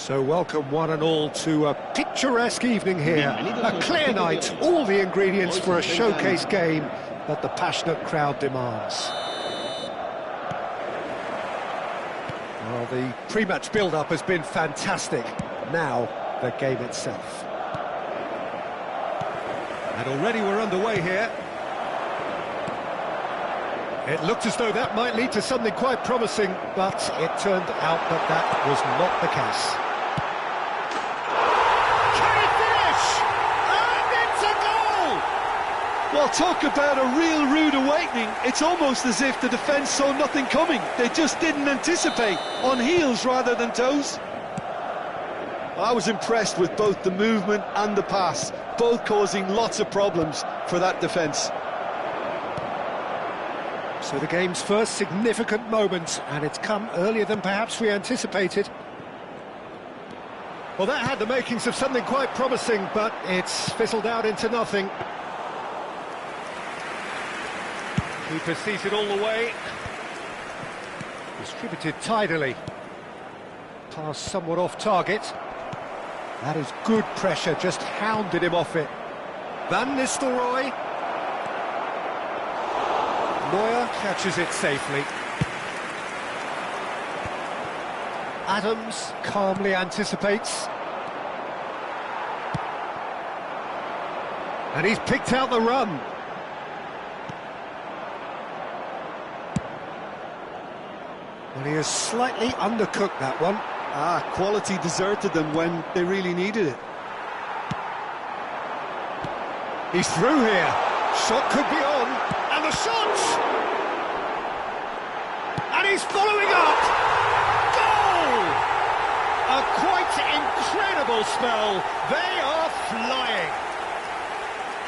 So welcome one and all to a picturesque evening here, a clear night, all the ingredients for a showcase game that the passionate crowd demands. Well, the pre-match build-up has been fantastic. Now, the game itself. And already we're underway here. It looked as though that might lead to something quite promising, but it turned out that that was not the case. Can he finish? And it's a goal! Well, talk about a real rude awakening. It's almost as if the defence saw nothing coming. They just didn't anticipate, on heels rather than toes. I was impressed with both the movement and the pass, both causing lots of problems for that defence. So the game's first significant moment, and it's come earlier than perhaps we anticipated. Well, that had the makings of something quite promising, but it's fizzled out into nothing. Keeper sees it all the way. Distributed tidily. Pass somewhat off target. That is good pressure, just hounded him off it. Van Nistelrooy. Neuer catches it safely. Adams calmly anticipates. And he's picked out the run. Well, he has slightly undercooked that one. Quality deserted them when they really needed it. He's through here. Shot could be on. And the shot! And he's following up! Goal! A quite incredible spell. They are flying.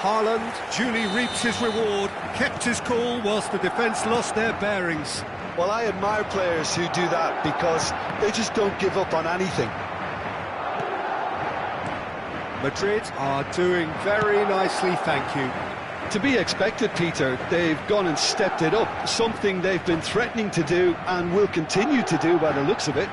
Haaland duly reaps his reward, kept his cool whilst the defence lost their bearings. Well, I admire players who do that because they just don't give up on anything. Madrid are doing very nicely, thank you. To be expected, Peter. They've gone and stepped it up, something they've been threatening to do and will continue to do by the looks of it.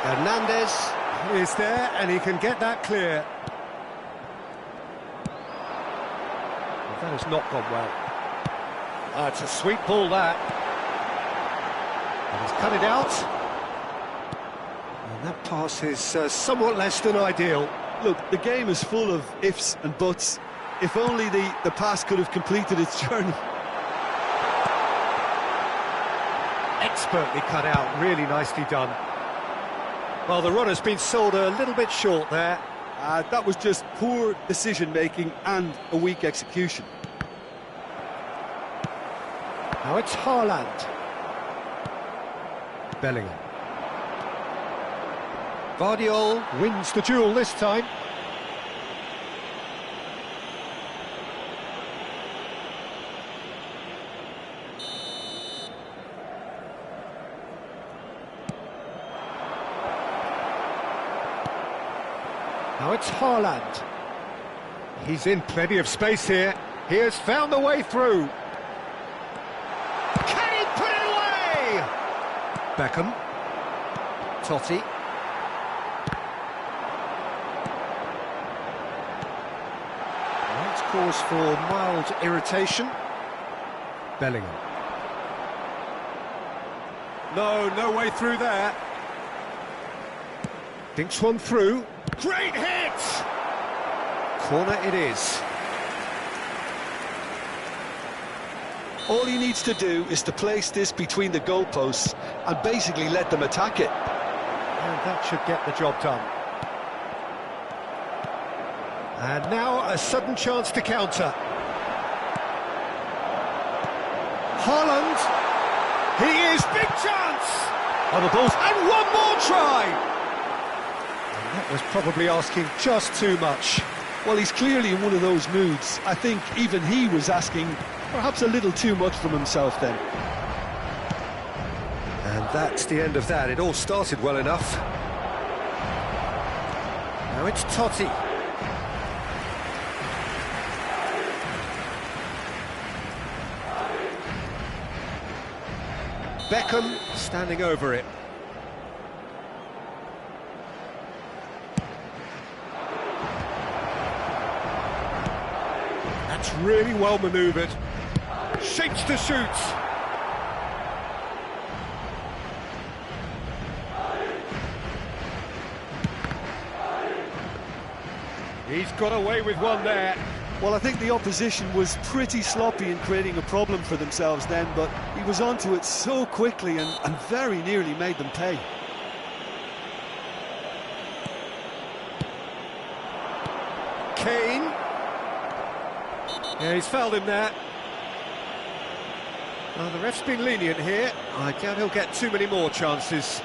Hernandez is there, and he can get that clear. Well, that has not gone well. It's a sweet ball, that. And he's cut it out. And that pass is somewhat less than ideal. Look, the game is full of ifs and buts. If only the pass could have completed its journey. Expertly cut out, really nicely done. Well, the runner's been sold a little bit short there. That was just poor decision-making and a weak execution. Now it's Haaland. Bellingham. Vardiol wins the duel this time. Now it's Haaland. He's in plenty of space here. He has found the way through. Can he put it away? Beckham. Totti. That's cause for mild irritation. Bellingham. No way through there. Dinks one through. Great hit! Corner it is. All he needs to do is to place this between the goalposts and basically let them attack it. And that should get the job done. And now a sudden chance to counter. Haaland. He is, big chance! On the ball, and one more try! That was probably asking just too much. Well, he's clearly in one of those moods. I think even he was asking perhaps a little too much from himself then. And That's the end of that. It all started well enough. Now it's Totti. Beckham standing over it. That's really well manoeuvred. Shapes to shoot. He's got away with one there. Well, I think the opposition was pretty sloppy in creating a problem for themselves then, but he was onto it so quickly and very nearly made them pay. Kane. Yeah, he's fouled him there. Well, the ref's been lenient here. I doubt he'll get too many more chances.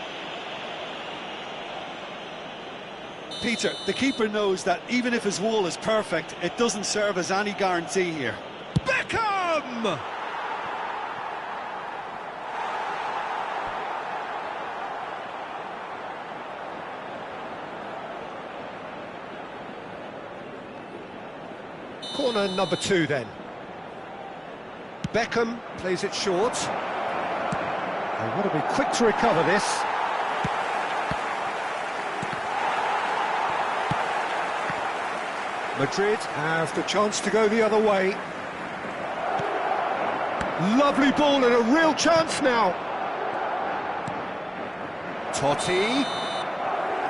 Peter, the keeper knows that even if his wall is perfect, it doesn't serve as any guarantee here. Beckham! Corner number 2 then. Beckham plays it short. They want to be quick to recover this. Madrid have the chance to go the other way. Lovely ball and a real chance now. Totti.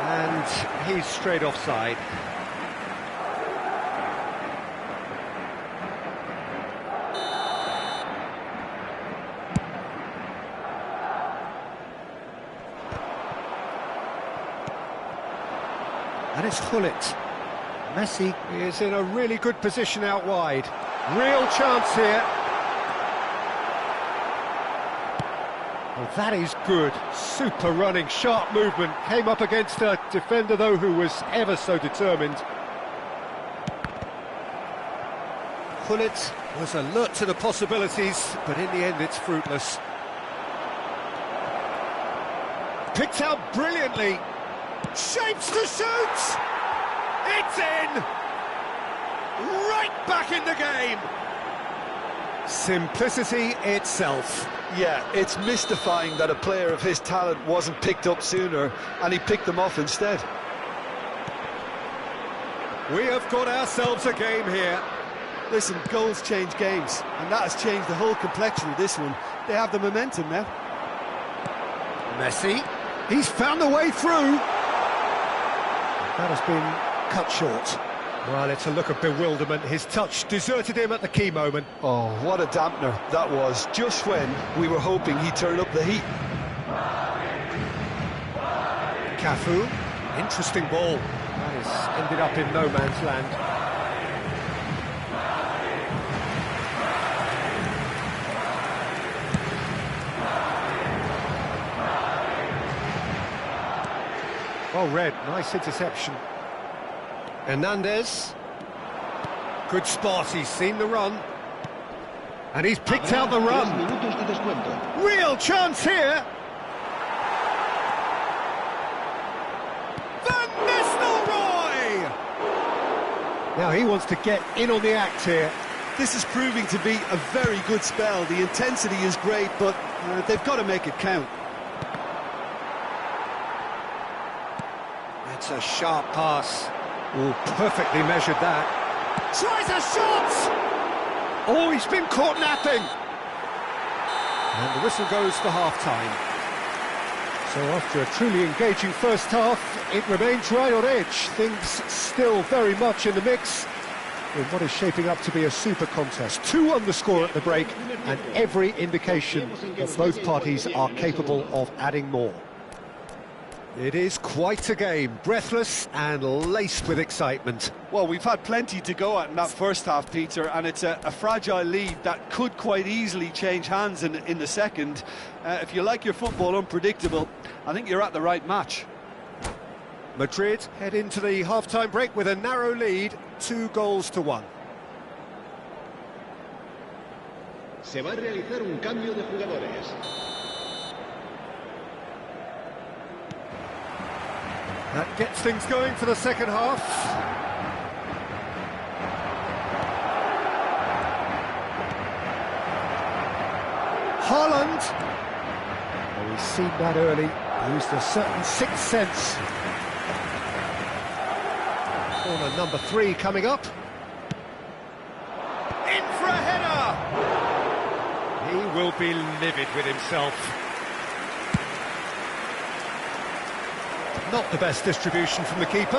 And he's straight offside. And it's Gullit. Messi is in a really good position out wide. Real chance here. Well, that is good. Super running, sharp movement. Came up against a defender, though, who was ever so determined. Gullit was alert to the possibilities, but in the end it's fruitless. Picked out brilliantly. Shapes to shoot! It's in! Right back in the game! Simplicity itself. Yeah, it's mystifying that a player of his talent wasn't picked up sooner, and he picked them off instead. We have got ourselves a game here. Listen, goals change games, and that has changed the whole complexion of this one. They have the momentum now. Messi, he's found a way through. That has been cut short. Well, it's a look of bewilderment. His touch deserted him at the key moment. Oh, what a dampener that was, just when we were hoping he'd turn up the heat. Cafu, interesting ball. That has ended up in no man's land. Well read, nice interception. Hernandez. Good spot, he's seen the run. And he's picked out the run. Real chance here. Van Nistelrooy! Now he wants to get in on the act here. This is proving to be a very good spell. The intensity is great, but they've got to make it count. It's a sharp pass. Oh, perfectly measured that. Tries a shot! Oh, he's been caught napping. And the whistle goes for half-time. So after a truly engaging first half, it remains right on edge. Things still very much in the mix in what is shaping up to be a super contest. 2 on the score at the break, and every indication that both parties are capable of adding more. It is quite a game, breathless and laced with excitement. Well, we've had plenty to go at in that first half, Peter, and it's a fragile lead that could quite easily change hands in the second. If you like your football unpredictable, I think you're at the right match. Madrid head into the half-time break with a narrow lead, 2-1. Se va a realizar un cambio de jugadores. That gets things going for the second half. Haaland. Oh, he's seen that early. Used a certain sixth sense. Corner number 3 coming up. In for a header! He will be livid with himself. Not the best distribution from the keeper.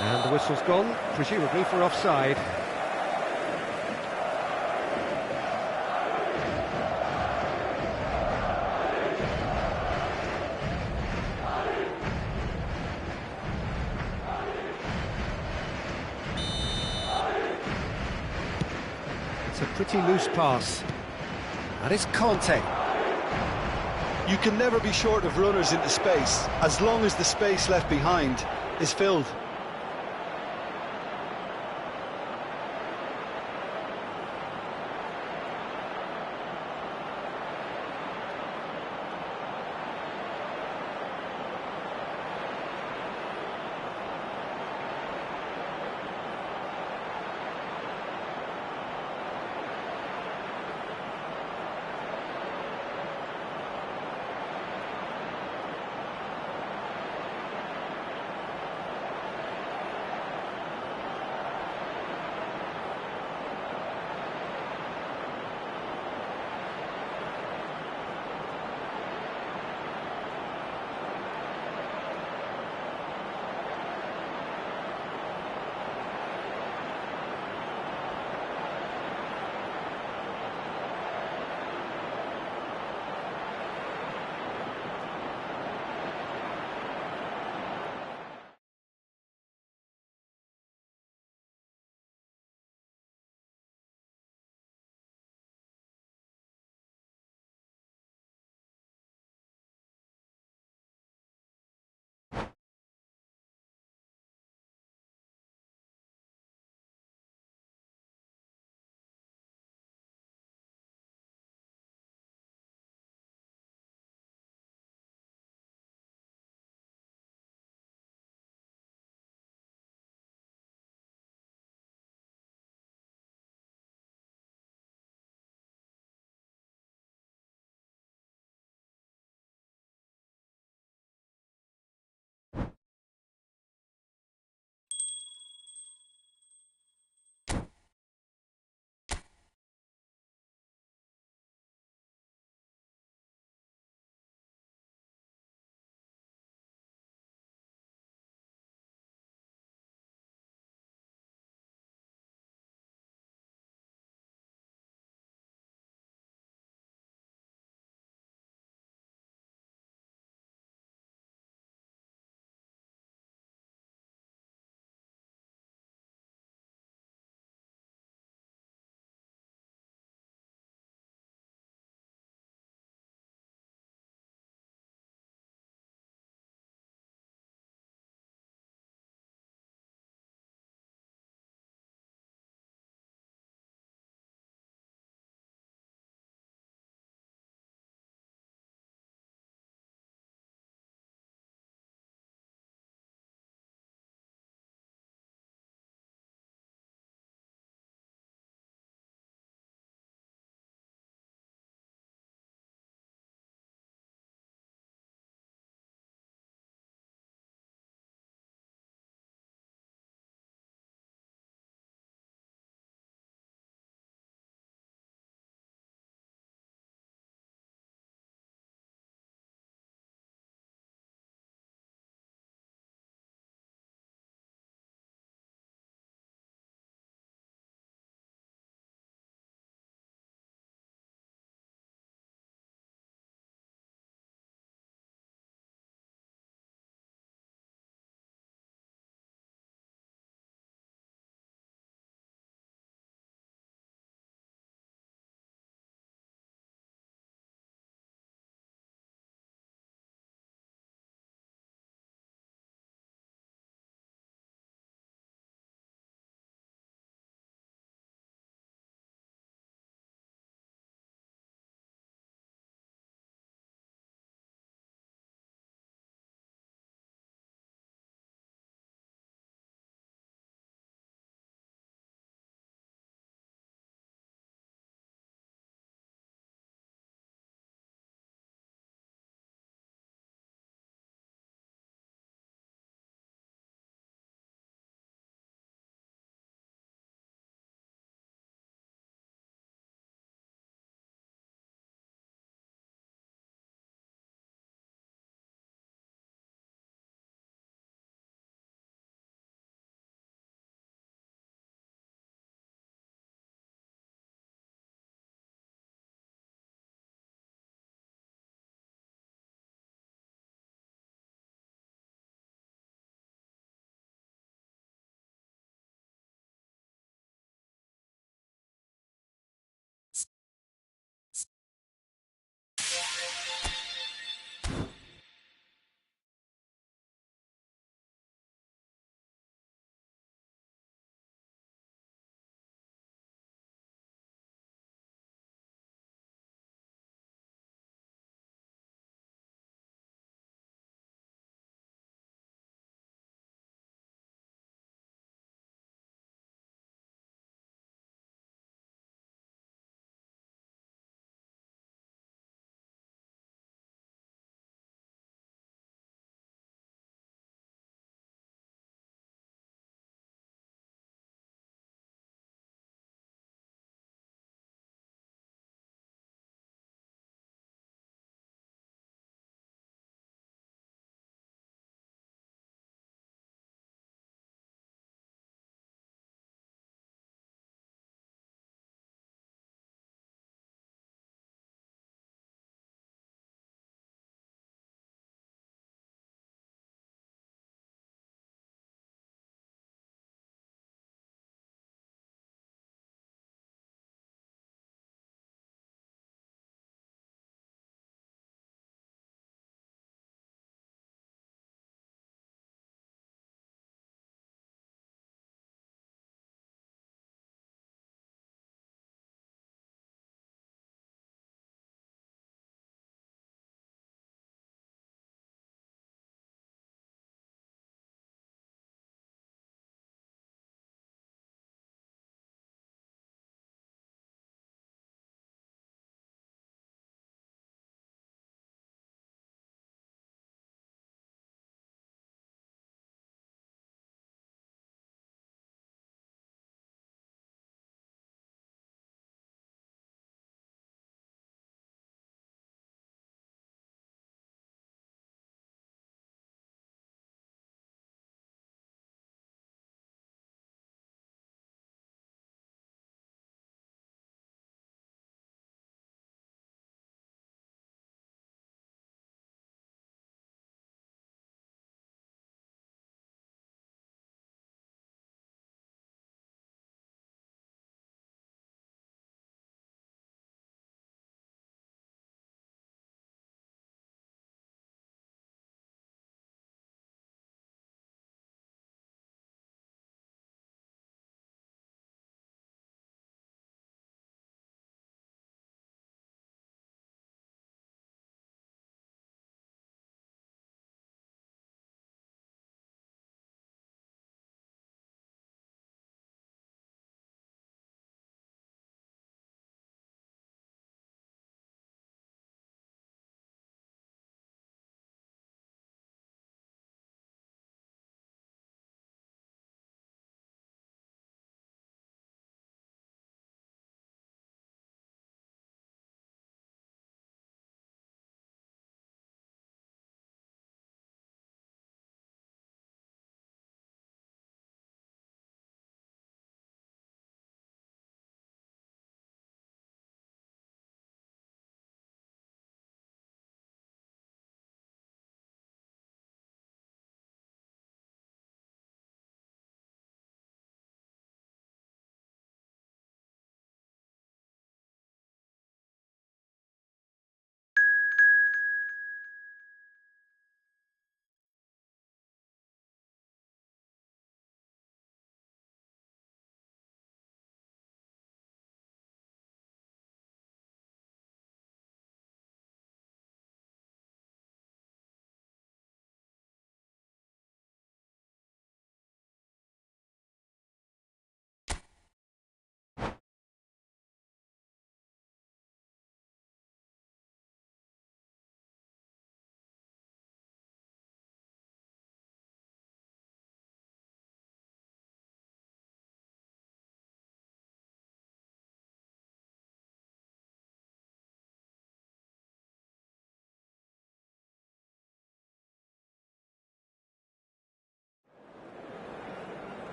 And the whistle's gone, presumably for offside. It's a pretty loose pass. That is Conte. You can never be short of runners into space, as long as the space left behind is filled.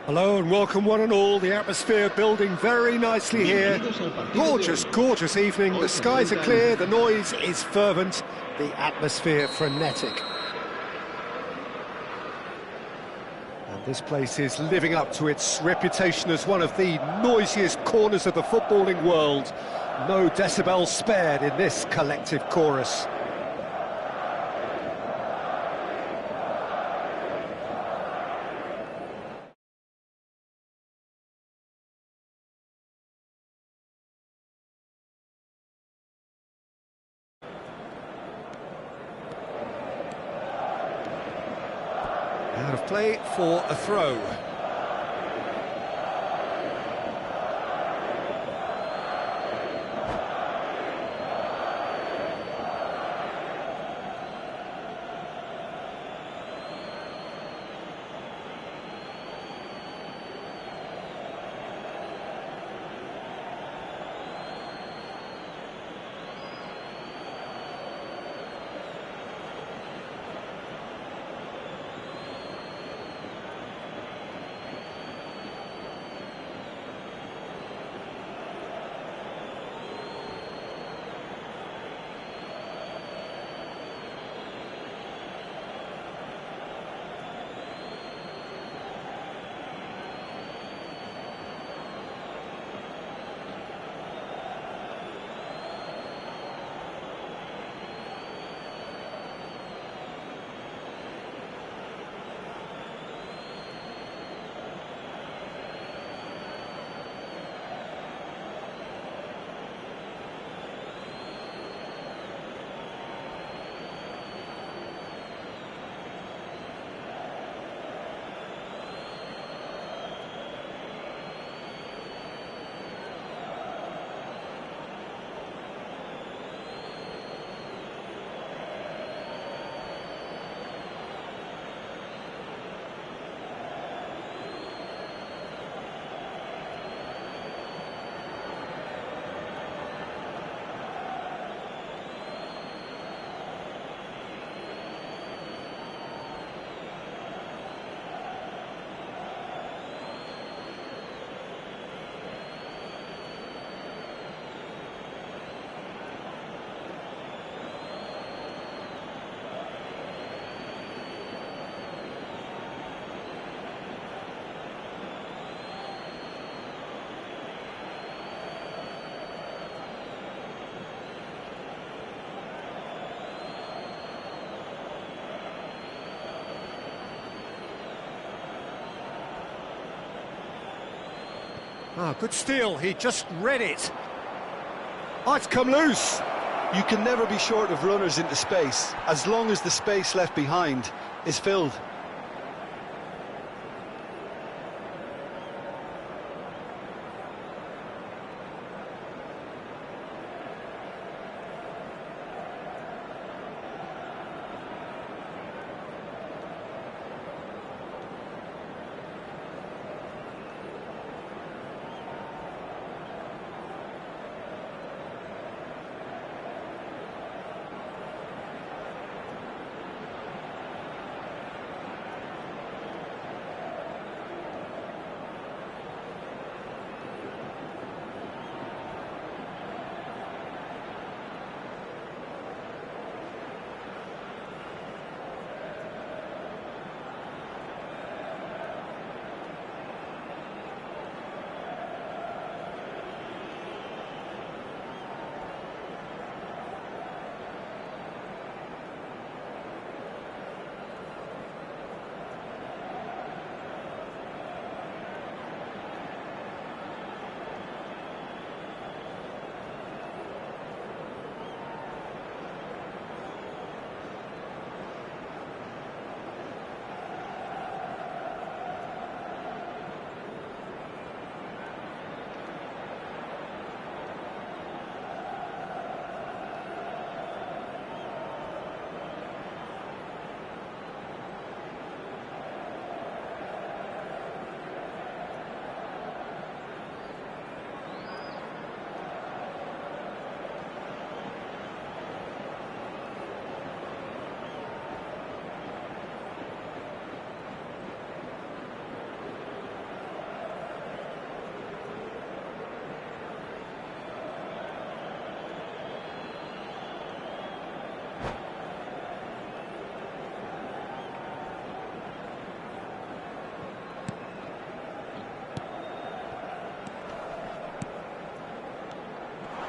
Hello and welcome one and all. The atmosphere building very nicely here. Gorgeous, gorgeous evening. The skies are clear, the noise is fervent, the atmosphere frenetic. And this place is living up to its reputation as one of the noisiest corners of the footballing world. No decibels spared in this collective chorus. Out of play for a throw. Ah, good steal, he just read it. Oh, it's come loose. You can never be short of runners into space, as long as the space left behind is filled.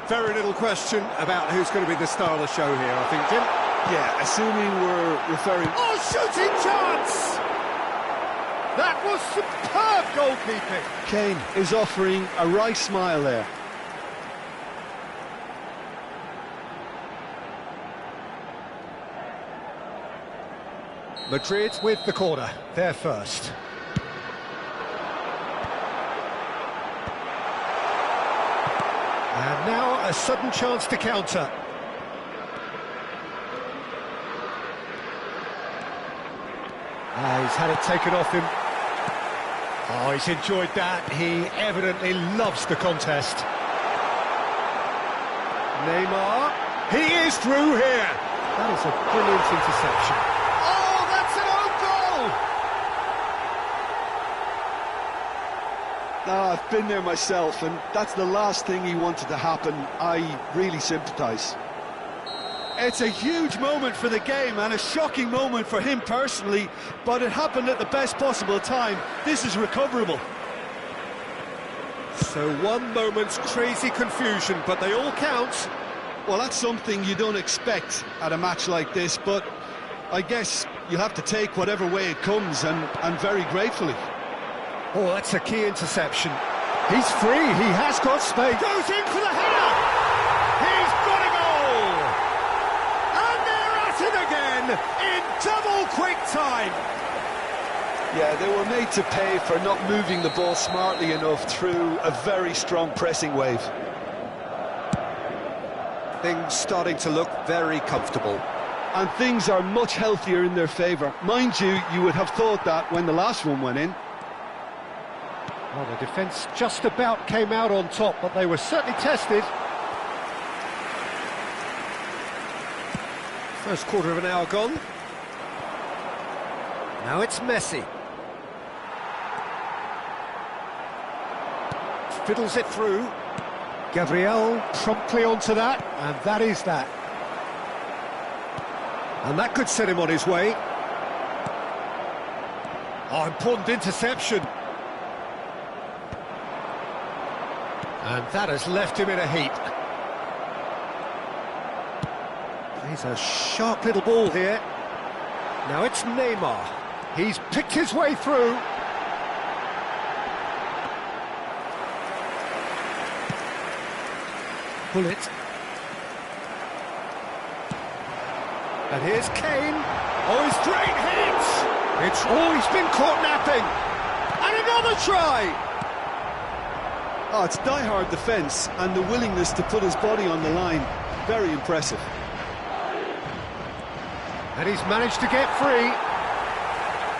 very little question about who's going to be the star of the show here, I think, Jim. Yeah, assuming we're referring... Oh, shooting chance! That was superb goalkeeping. Kane is offering a wry smile there. Madrid with the corner, they're first. And now a sudden chance to counter. He's had it taken off him. Oh, he's enjoyed that. He evidently loves the contest. Neymar, he is through here. That is a brilliant interception. Oh, that's an own goal! I've been there myself, and that's the last thing he wanted to happen. I really sympathise. It's a huge moment for the game and a shocking moment for him personally, but it happened at the best possible time. This is recoverable. So one moment's crazy confusion, but they all count. Well, that's something you don't expect at a match like this, but I guess you'll have to take whatever way it comes, and very gratefully. Oh, that's a key interception. He's free, he has got space. Goes in for the header! He's got a goal! And they're at it again in double quick time. Yeah, they were made to pay for not moving the ball smartly enough through a very strong pressing wave. Things starting to look very comfortable. And things are much healthier in their favour. Mind you, you would have thought that when the last one went in. Well, the defence just about came out on top, but they were certainly tested. First quarter of an hour gone. Now it's Messi. Fiddles it through. Gabriel promptly onto that, and that is that. And that could set him on his way. Oh, important interception. And that has left him in a heap. He's a sharp little ball here. Now it's Neymar. He's picked his way through. Bullet. And here's Kane. Oh, he's great hit! He's been caught napping. And another try! Oh, it's die-hard defence and the willingness to put his body on the line. Very impressive. And he's managed to get free.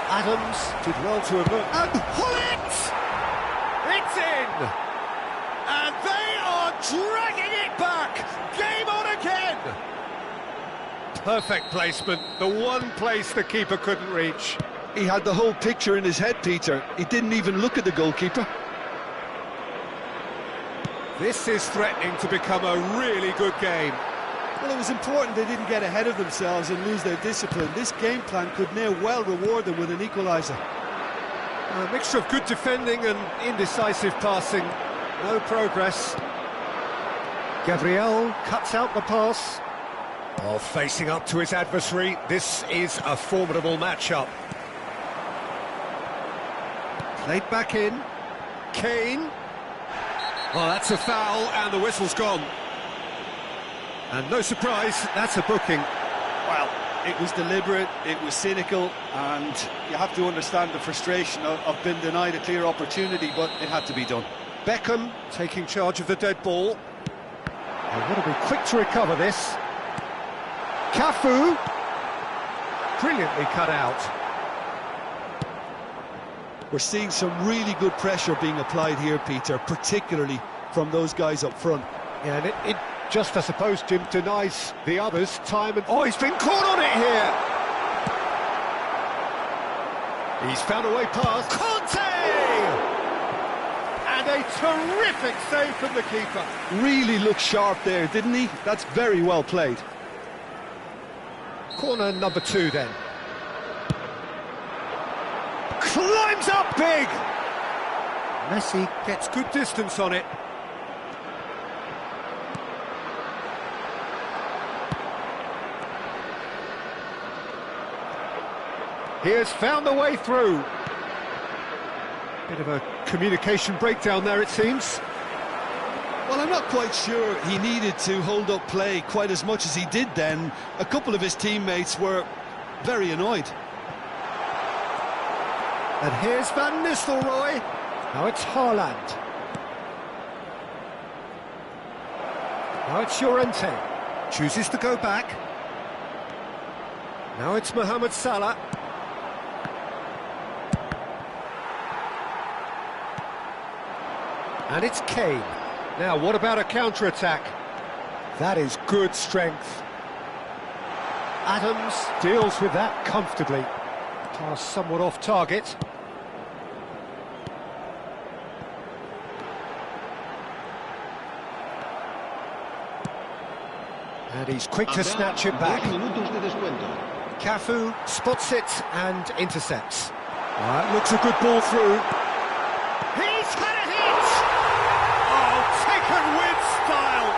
Adams did well to avert. And Hullet! It's in! And they are dragging it back! Game on again! Perfect placement, the one place the keeper couldn't reach. He had the whole picture in his head, Peter. He didn't even look at the goalkeeper. This is threatening to become a really good game. Well, it was important they didn't get ahead of themselves and lose their discipline. This game plan could now well reward them with an equaliser. A mixture of good defending and indecisive passing. No progress. Gabriel cuts out the pass. Oh, facing up to his adversary. This is a formidable matchup. Played back in. Kane. Oh, that's a foul, and the whistle's gone. And no surprise, that's a booking. Well, it was deliberate, it was cynical, and you have to understand the frustration of being denied a clear opportunity, but it had to be done. Beckham taking charge of the dead ball. They've got to be quick to recover this. Cafu. Brilliantly cut out. We're seeing some really good pressure being applied here, Peter, particularly from those guys up front. Yeah, and it just, I suppose, Jim, denies the others time and... Oh, he's been caught on it here! He's found a way past. Conte! And a terrific save from the keeper. Really looked sharp there, didn't he? That's very well played. Corner number 2 then. Climbs up big! Messi gets good distance on it. He has found the way through. Bit of a communication breakdown there, it seems. Well, I'm not quite sure he needed to hold up play quite as much as he did then. A couple of his teammates were very annoyed. And here's Van Nistelrooy. Now it's Haaland. Now it's Llorente. Chooses to go back. Now it's Mohamed Salah. And it's Kane. Now, what about a counter-attack? That is good strength. Adams deals with that comfortably. Pass somewhat off target. And he's quick to snatch it back. Cafu spots it and intercepts. That looks a good ball through. He's had a hit! Oh, taken with style!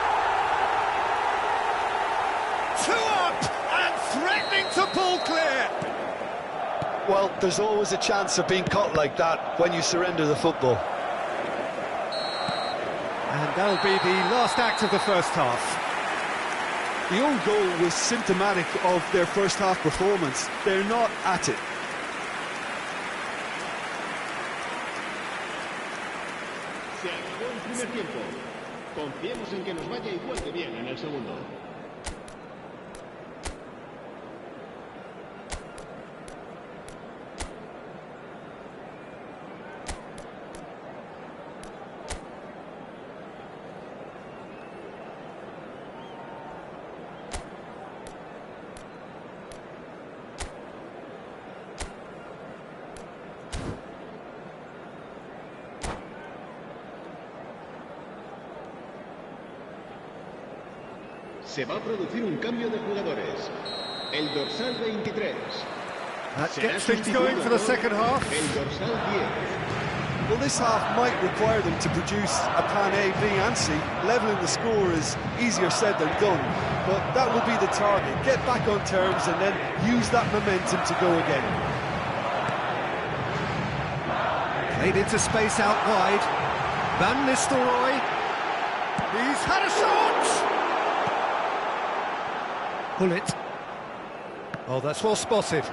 Two up and threatening to pull clear! Well, there's always a chance of being caught like that when you surrender the football. And that'll be the last act of the first half. The own goal was symptomatic of their first half performance. They're not at it. Se acabó el primer tiempo. Confiemos en que nos vaya igual de bien en el segundo. Se va a producir un cambio de jugadores. El dorsal 23. That gets things going for the second half. El dorsal 10. Well, this half might require them to produce a plan A, B and C. Levelling the score is easier said than done, but that will be the target. Get back on terms and then use that momentum to go again. Played into space out wide. Van Nistelrooy. He's had a shot! Pull it. Oh, that's well spotted.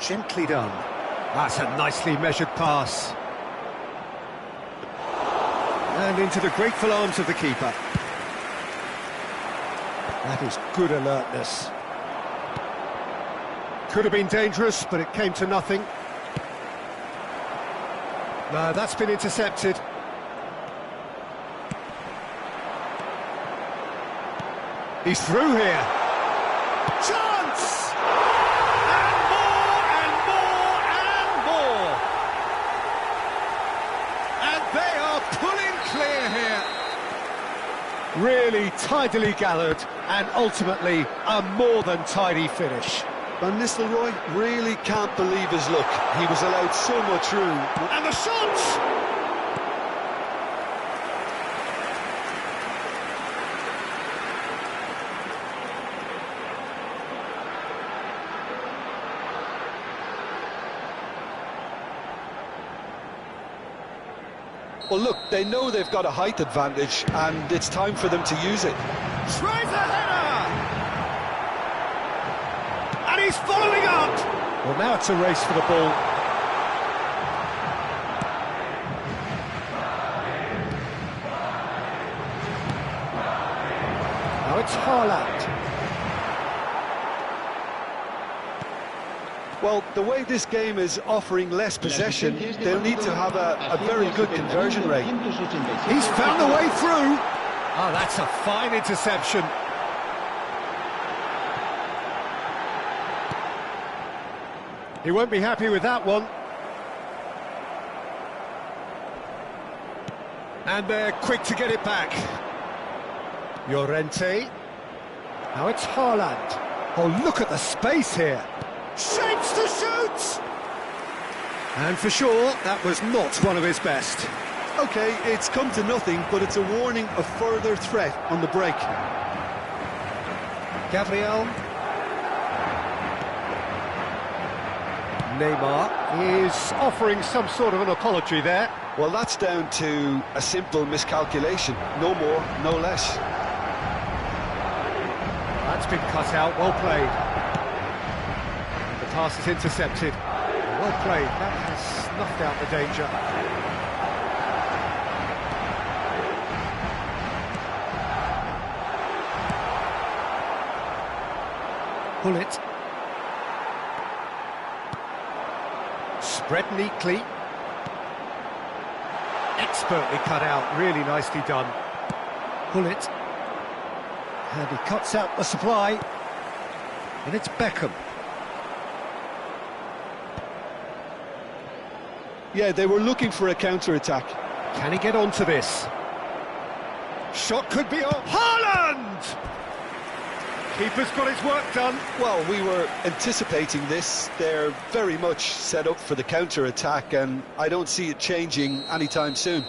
Gently done. That's a nicely measured pass. And into the grateful arms of the keeper. That is good alertness. Could have been dangerous, but it came to nothing. No, that's been intercepted. He's through here. Chance! And more, and more, and more. And they are pulling clear here. Really tidily gathered, and ultimately a more than tidy finish. Van Nistelrooy really can't believe his luck. He was allowed so much room. And the shot! Well, look, they know they've got a height advantage, and it's time for them to use it. Tries a header! And he's following up! Well, now it's a race for the ball. Now it's Haaland. Well, the way this game is offering less possession, they'll need to have a very good conversion rate. He's found the way through. Oh, that's a fine interception. He won't be happy with that one. And they're quick to get it back. Llorente. Now it's Haaland. Oh, look at the space here. Shapes to shoot! And for sure, that was not one of his best. OK, it's come to nothing, but it's a warning of further threat on the break. Gabriel Neymar is offering some sort of an apology there. Well, that's down to a simple miscalculation. No more, no less. That's been cut out, well played. The pass is intercepted. Well played, that has snuffed out the danger. Pull it. Spread neatly. Expertly cut out, really nicely done. Pull it. And he cuts out the supply. And it's Beckham. Yeah, they were looking for a counter-attack. Can he get onto this? Shot could be on. Haaland! Keeper's got his work done. Well, we were anticipating this. They're very much set up for the counter-attack, and I don't see it changing anytime soon. He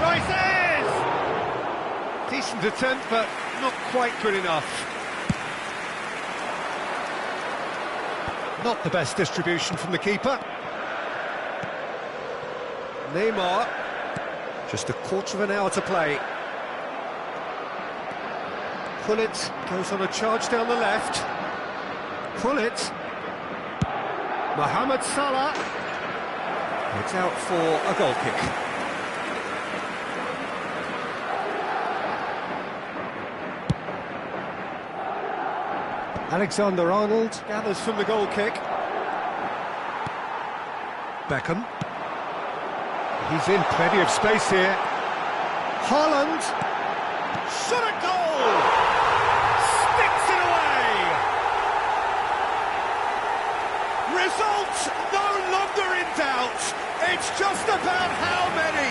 rises! Decent attempt, but not quite good enough. Not the best distribution from the keeper. Neymar, just a quarter of an hour to play. Pullet goes on a charge down the left. Pullet. Mohamed Salah. It's out for a goal kick. Alexander-Arnold gathers from the goal kick. Beckham. He's in plenty of space here. Haaland. Shot a goal! Sticks it away! Result no longer in doubt. It's just about how many.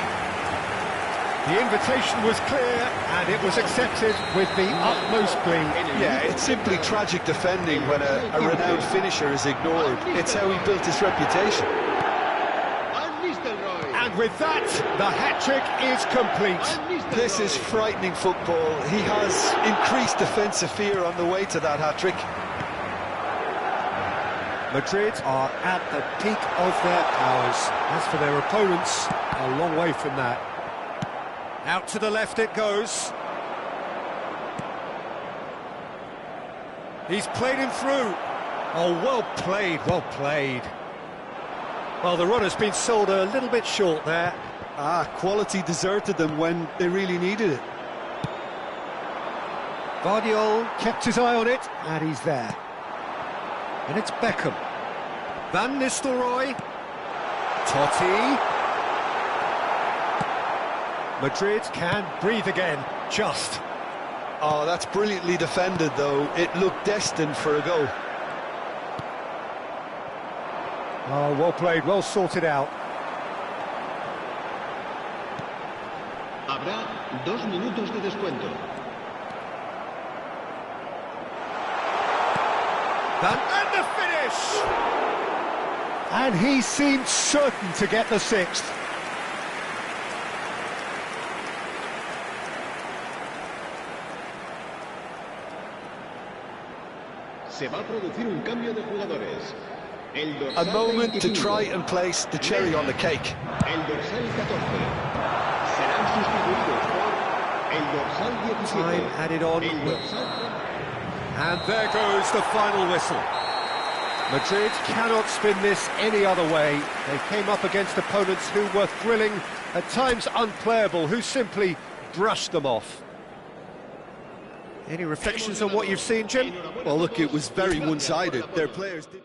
The invitation was clear and it was accepted with the utmost glee. Yeah, it's simply tragic defending when a renowned finisher is ignored. It's how he built his reputation. And with that, the hat-trick is complete. This is frightening football. He has increased defensive fear on the way to that hat-trick. Madrid are at the peak of their powers. As for their opponents, a long way from that. Out to the left it goes. He's played him through. Oh, well played, well played. Well, the run has been sold a little bit short there. Quality deserted them when they really needed it. Guardiola kept his eye on it, and he's there. And it's Beckham. Van Nistelrooy. Totti. Madrid can breathe again, just. Oh, that's brilliantly defended, though. It looked destined for a goal. Oh, well played, well sorted out. Habrá 2 minutos de descuento. And the finish! And he seemed certain to get the sixth. Se va a producir un cambio de jugadores. A moment to try and place the cherry on the cake. El dorsal 14 serán sustituidos por el dorsal 17. Time added on. El dorsal... And there goes the final whistle. Madrid cannot spin this any other way. They came up against opponents who were thrilling, at times unplayable, who simply brushed them off. Any reflections on what you've seen, Jim? Well, look, it was very one-sided. Their players did...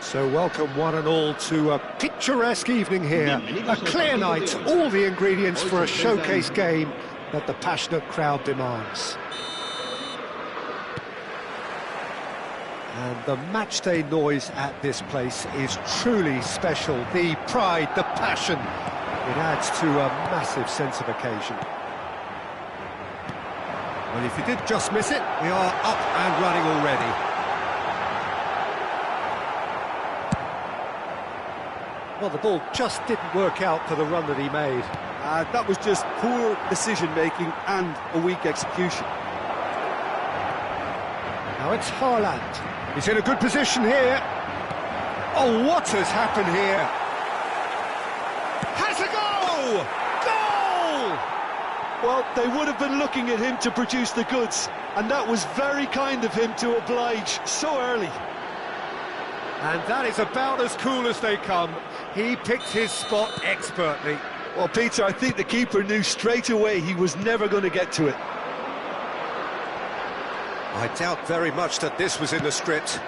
So welcome one and all to a picturesque evening here. A clear night, all the ingredients for a showcase game that the passionate crowd demands. And the matchday noise at this place is truly special. The pride, the passion, it adds to a massive sense of occasion. Well, if you did just miss it, we are up and running already. Well, the ball just didn't work out for the run that he made. That was just poor decision-making and a weak execution. Now it's Haaland. He's in a good position here. Oh, what has happened here? Has a goal! Goal! Well, they would have been looking at him to produce the goods, and that was very kind of him to oblige so early. And that is about as cool as they come. He picked his spot expertly. Well, Peter, I think the keeper knew straight away he was never going to get to it. I doubt very much that this was in the script.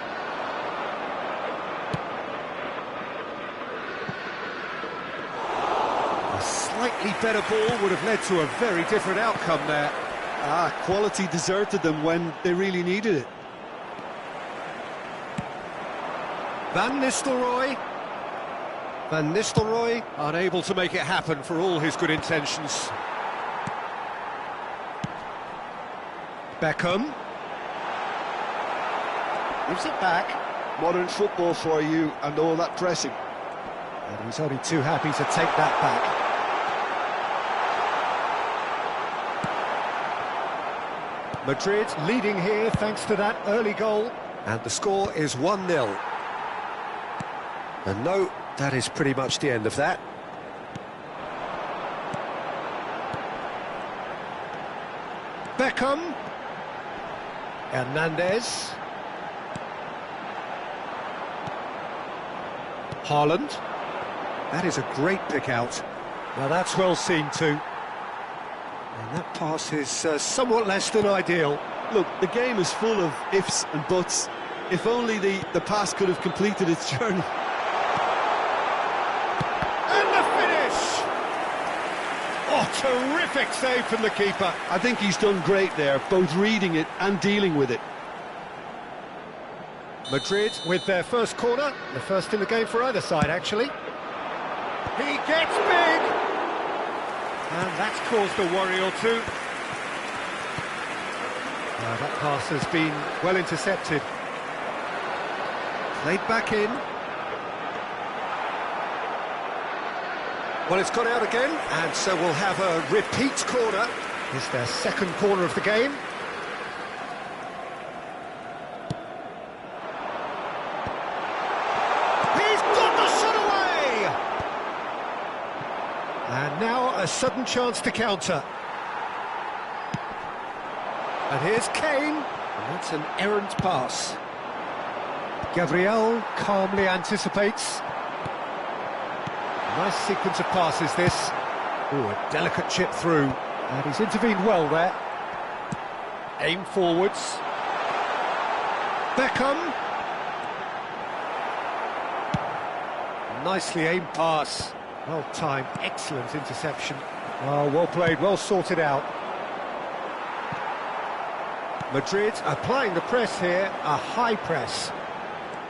A slightly better ball would have led to a very different outcome there. Quality deserted them when they really needed it. Van Nistelrooy. Van Nistelrooy unable to make it happen for all his good intentions. Beckham. Gives it back. Modern football for you and all that pressing. And he's only too happy to take that back. Madrid leading here thanks to that early goal. And the score is 1-0. And no, that is pretty much the end of that. Beckham. Hernandez. Haaland. That is a great pick out. Now that's well seen too. And that pass is somewhat less than ideal. Look, the game is full of ifs and buts. If only the pass could have completed its journey. Terrific save from the keeper. I think he's done great there, both reading it and dealing with it. Madrid with their first corner, the first in the game for either side, actually. He gets big! And that's caused a worry or two. That pass has been well intercepted. Played back in. Well, it's gone out again, and so we'll have a repeat corner. It's their second corner of the game. He's got the shot away! And now a sudden chance to counter. And here's Kane, and that's an errant pass. Gabriel calmly anticipates. Nice sequence of passes, this. Oh, a delicate chip through. And he's intervened well there. Aim forwards. Beckham. Nicely aimed pass. Well timed, excellent interception. Oh, well played, well sorted out. Madrid applying the press here, a high press.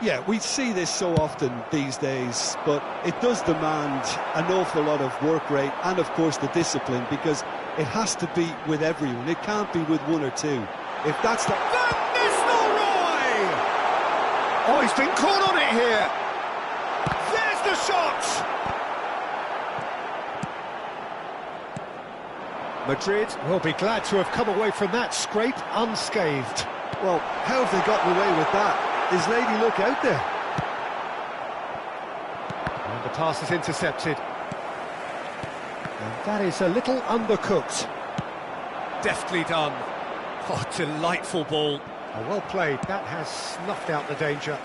Yeah, we see this so often these days, but it does demand an awful lot of work rate and, of course, the discipline, because it has to be with everyone. It can't be with one or two. If that's the... Van Nistelrooy! Oh, he's been caught on it here. There's the shot! Madrid will be glad to have come away from that scrape unscathed. Well, how have they gotten away with that? His lady look out there. And the pass is intercepted. And that is a little undercooked. Deftly done. Oh, delightful ball. Oh, well played. That has snuffed out the danger.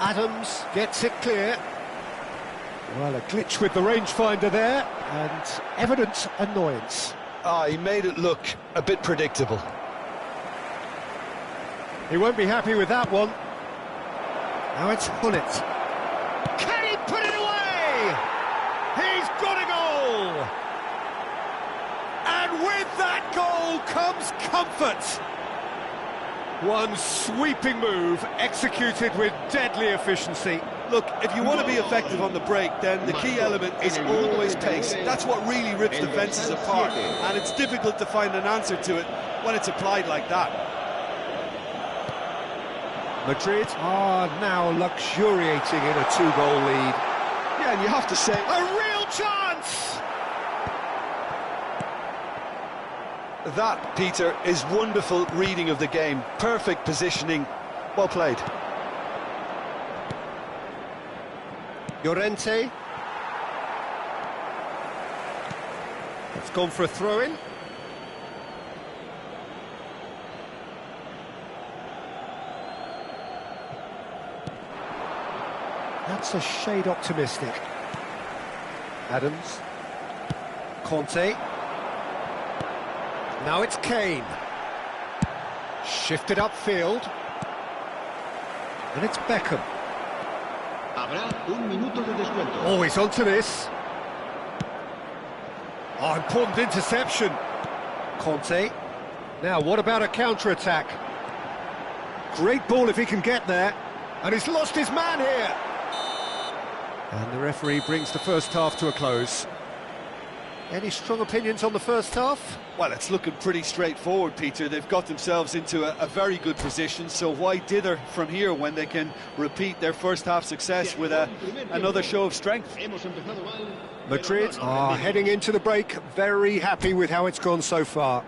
Adams gets it clear. Well, a glitch with the rangefinder there, and evident annoyance. He made it look a bit predictable. He won't be happy with that one. Now it's Hullet. Can he put it away? He's got a goal! And with that goal comes comfort. One sweeping move, executed with deadly efficiency. Look, if you want to be effective on the break, then the key element is always pace. That's what really rips defences apart, and it's difficult to find an answer to it when it's applied like that. Madrid are now luxuriating in a two-goal lead. Yeah, and you have to say, a real chance! that, Peter, is wonderful reading of the game. Perfect positioning. Well played. Llorente. It's gone for a throw-in. That's a shade optimistic. Adams. Conte. Now it's Kane. Shifted upfield. And it's Beckham. Habrá un minuto de descuento. Oh, he's onto this. Oh, important interception. Conte. Now, what about a counter-attack? Great ball if he can get there. And he's lost his man here. And the referee brings the first half to a close. Any strong opinions on the first half? Well, it's looking pretty straightforward, Peter. They've got themselves into a very good position, so why dither from here when they can repeat their first half success with another show of strength? Madrid are heading into the break, very happy with how it's gone so far.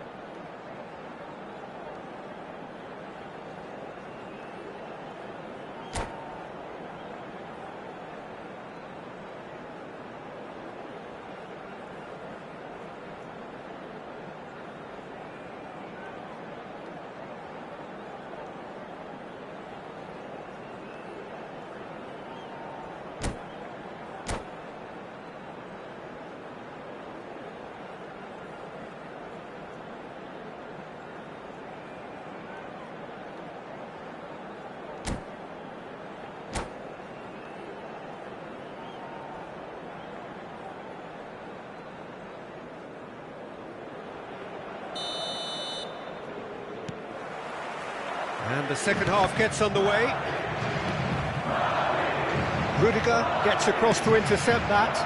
And the second half gets underway. Rudiger gets across to intercept that.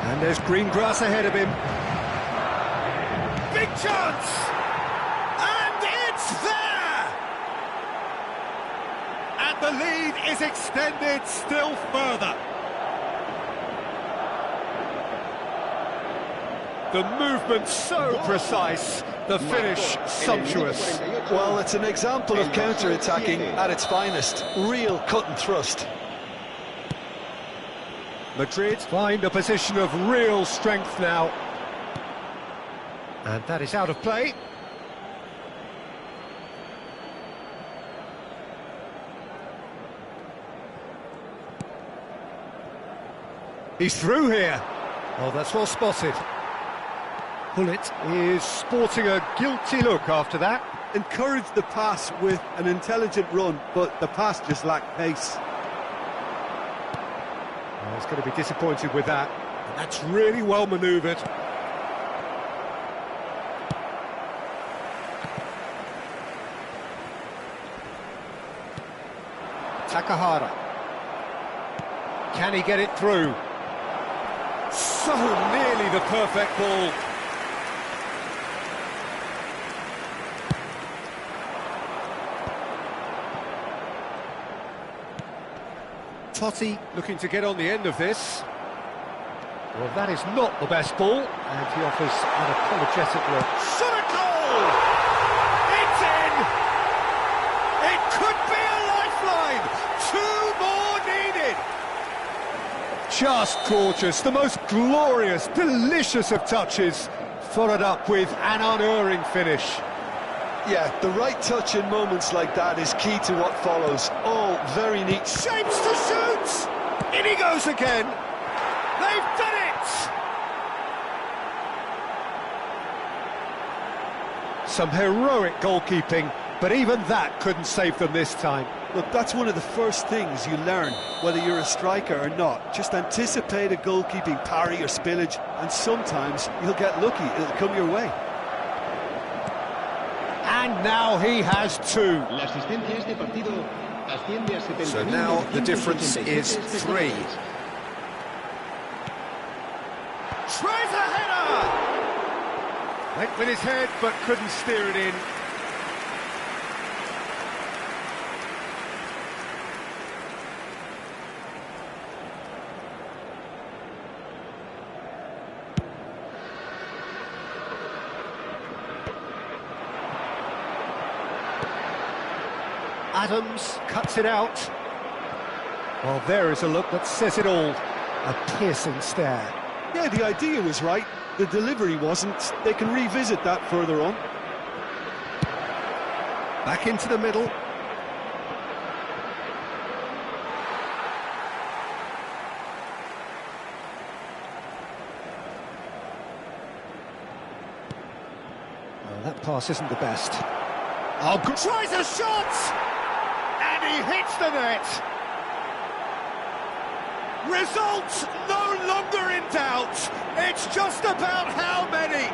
And there's green grass ahead of him. Big chance! And it's there! And the lead is extended still further. The movement so precise, the finish sumptuous. Well, it's an example of counter-attacking at its finest. Real cut and thrust. Madrid find a position of real strength now. And that is out of play. He's through here. Oh, that's well spotted. Hullet is sporting a guilty look after that. Encouraged the pass with an intelligent run, but the pass just lacked pace. Oh, he's going to be disappointed with that. And that's really well manoeuvred. Takahara. Can he get it through? So nearly the perfect ball. Totti looking to get on the end of this. Well, that is not the best ball, and he offers an apologetic look. Shot a goal! It's in! It could be a lifeline! 2 more needed! Just gorgeous, the most glorious, delicious of touches, followed up with an unerring finish. Yeah, the right touch in moments like that is key to what follows. Oh, very neat. Shapes to shoot! In he goes again! They've done it! Some heroic goalkeeping, but even that couldn't save them this time. Look, that's one of the first things you learn, whether you're a striker or not. Just anticipate a goalkeeping parry or spillage, and sometimes you'll get lucky, it'll come your way. And now he has two. So now the difference is 3. Tries a header! Went with his head, but couldn't steer it in. Adams cuts it out. Well, there is a look that says it all. A piercing stare. Yeah, the idea was right, the delivery wasn't. They can revisit that further on. Back into the middle. Well, that pass isn't the best. Oh, tries a shot! And he hits the net! Results no longer in doubt. It's just about how many.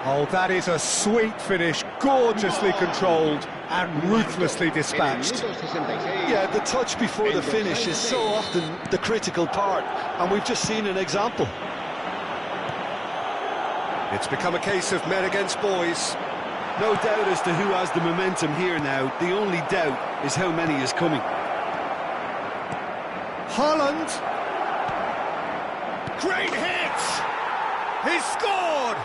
Oh, that is a sweet finish, gorgeously controlled and ruthlessly dispatched. Yeah, the touch before the finish is so often the critical part, and we've just seen an example. It's become a case of men against boys. No doubt as to who has the momentum here now. The only doubt is how many is coming. Haaland. Great hit! He's scored!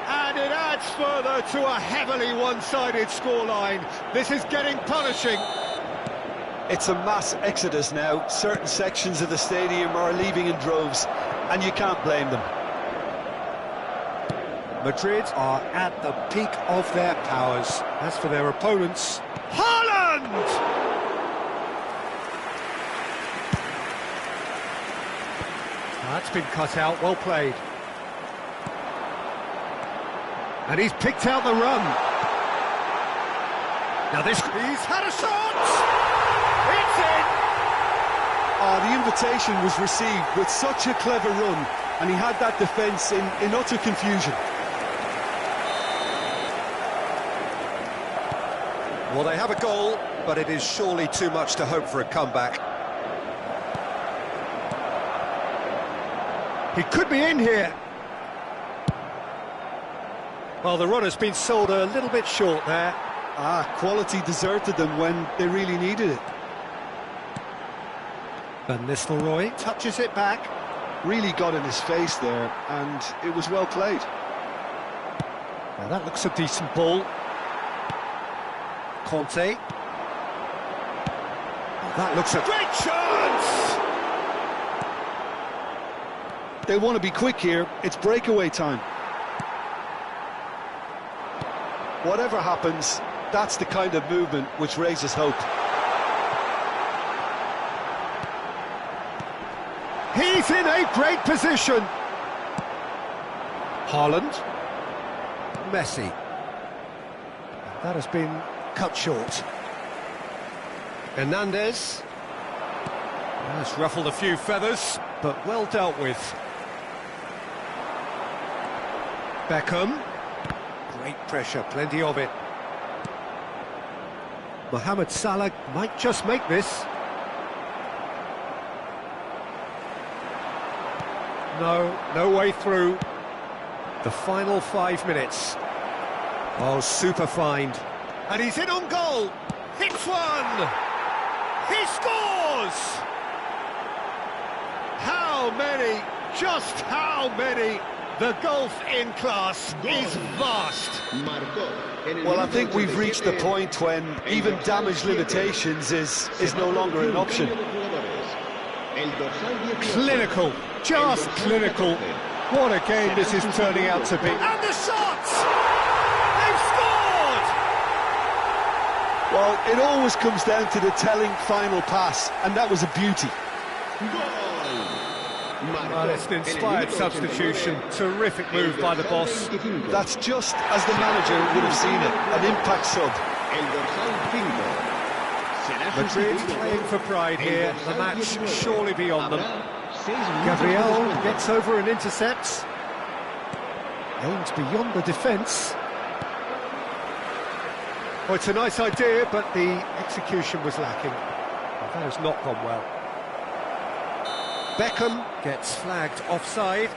And it adds further to a heavily one-sided scoreline. This is getting punishing. It's a mass exodus now. Certain sections of the stadium are leaving in droves, and you can't blame them. Madrid are at the peak of their powers. As for their opponents, Haaland! That's been cut out, well played. And he's picked out the run. Now this... He's had a shot! It's in! Oh, the invitation was received with such a clever run, and he had that defence in utter confusion. Well, they have a goal, but it is surely too much to hope for a comeback. He could be in here. Well, the run has been sold a little bit short there. Quality deserted them when they really needed it. Van Nistelrooy touches it back. Really got in his face there, and it was well played. Now that looks a decent ball. Conte. Oh, that looks a great chance! They want to be quick here. It's breakaway time. Whatever happens, that's the kind of movement which raises hope. He's in a great position. Haaland. Messi. That has been cut short. Hernandez. That's ruffled a few feathers, but well dealt with. Beckham. Great pressure, plenty of it. Mohamed Salah might just make this. No way through. The final 5 minutes. Oh, super find. And he's in on goal. Hits one. He scores. How many? Just how many? The gulf in class is vast. Well, I think we've reached the point when even damage limitations is no longer an option. Clinical, just clinical. What a game this is turning out to be. And the shots! They've scored! Well, it always comes down to the telling final pass, and that was a beauty. Well, it's an inspired substitution. Terrific move by the boss. That's just as the manager would have seen it, an impact sub. Madrid playing for pride here. The match surely beyond them. Gabriel gets over and intercepts. Aims beyond the defence. Oh, it's a nice idea, but the execution was lacking. That has not gone well. Beckham gets flagged offside.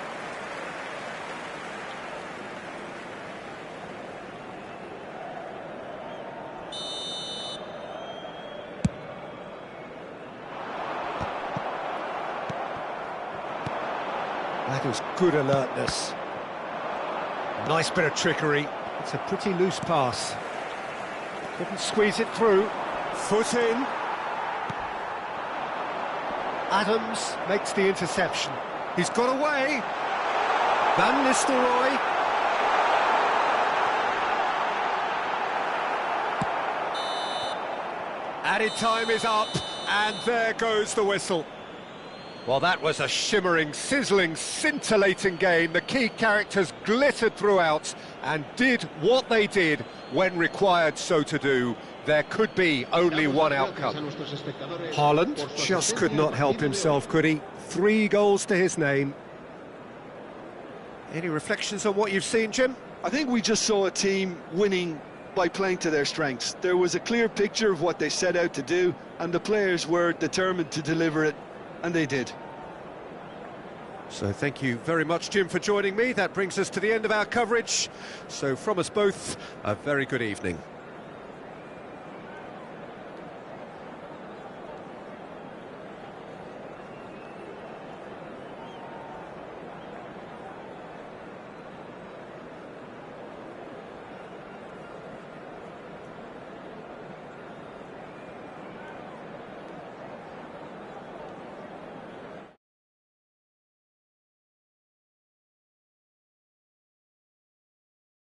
That is good alertness. Nice bit of trickery. It's a pretty loose pass. Couldn't squeeze it through. Foot in. Adams makes the interception. He's got away. Van Nistelrooy. Added time is up, and there goes the whistle. Well, that was a shimmering, sizzling, scintillating game. The key characters glittered throughout and did what they did when required so to do. There could be only one outcome. Haaland just could not help himself, could he? 3 goals to his name. Any reflections on what you've seen, Jim? I think we just saw a team winning by playing to their strengths. There was a clear picture of what they set out to do, and the players were determined to deliver it. And they did. So thank you very much, Jim, for joining me. That brings us to the end of our coverage. So from us both, a very good evening.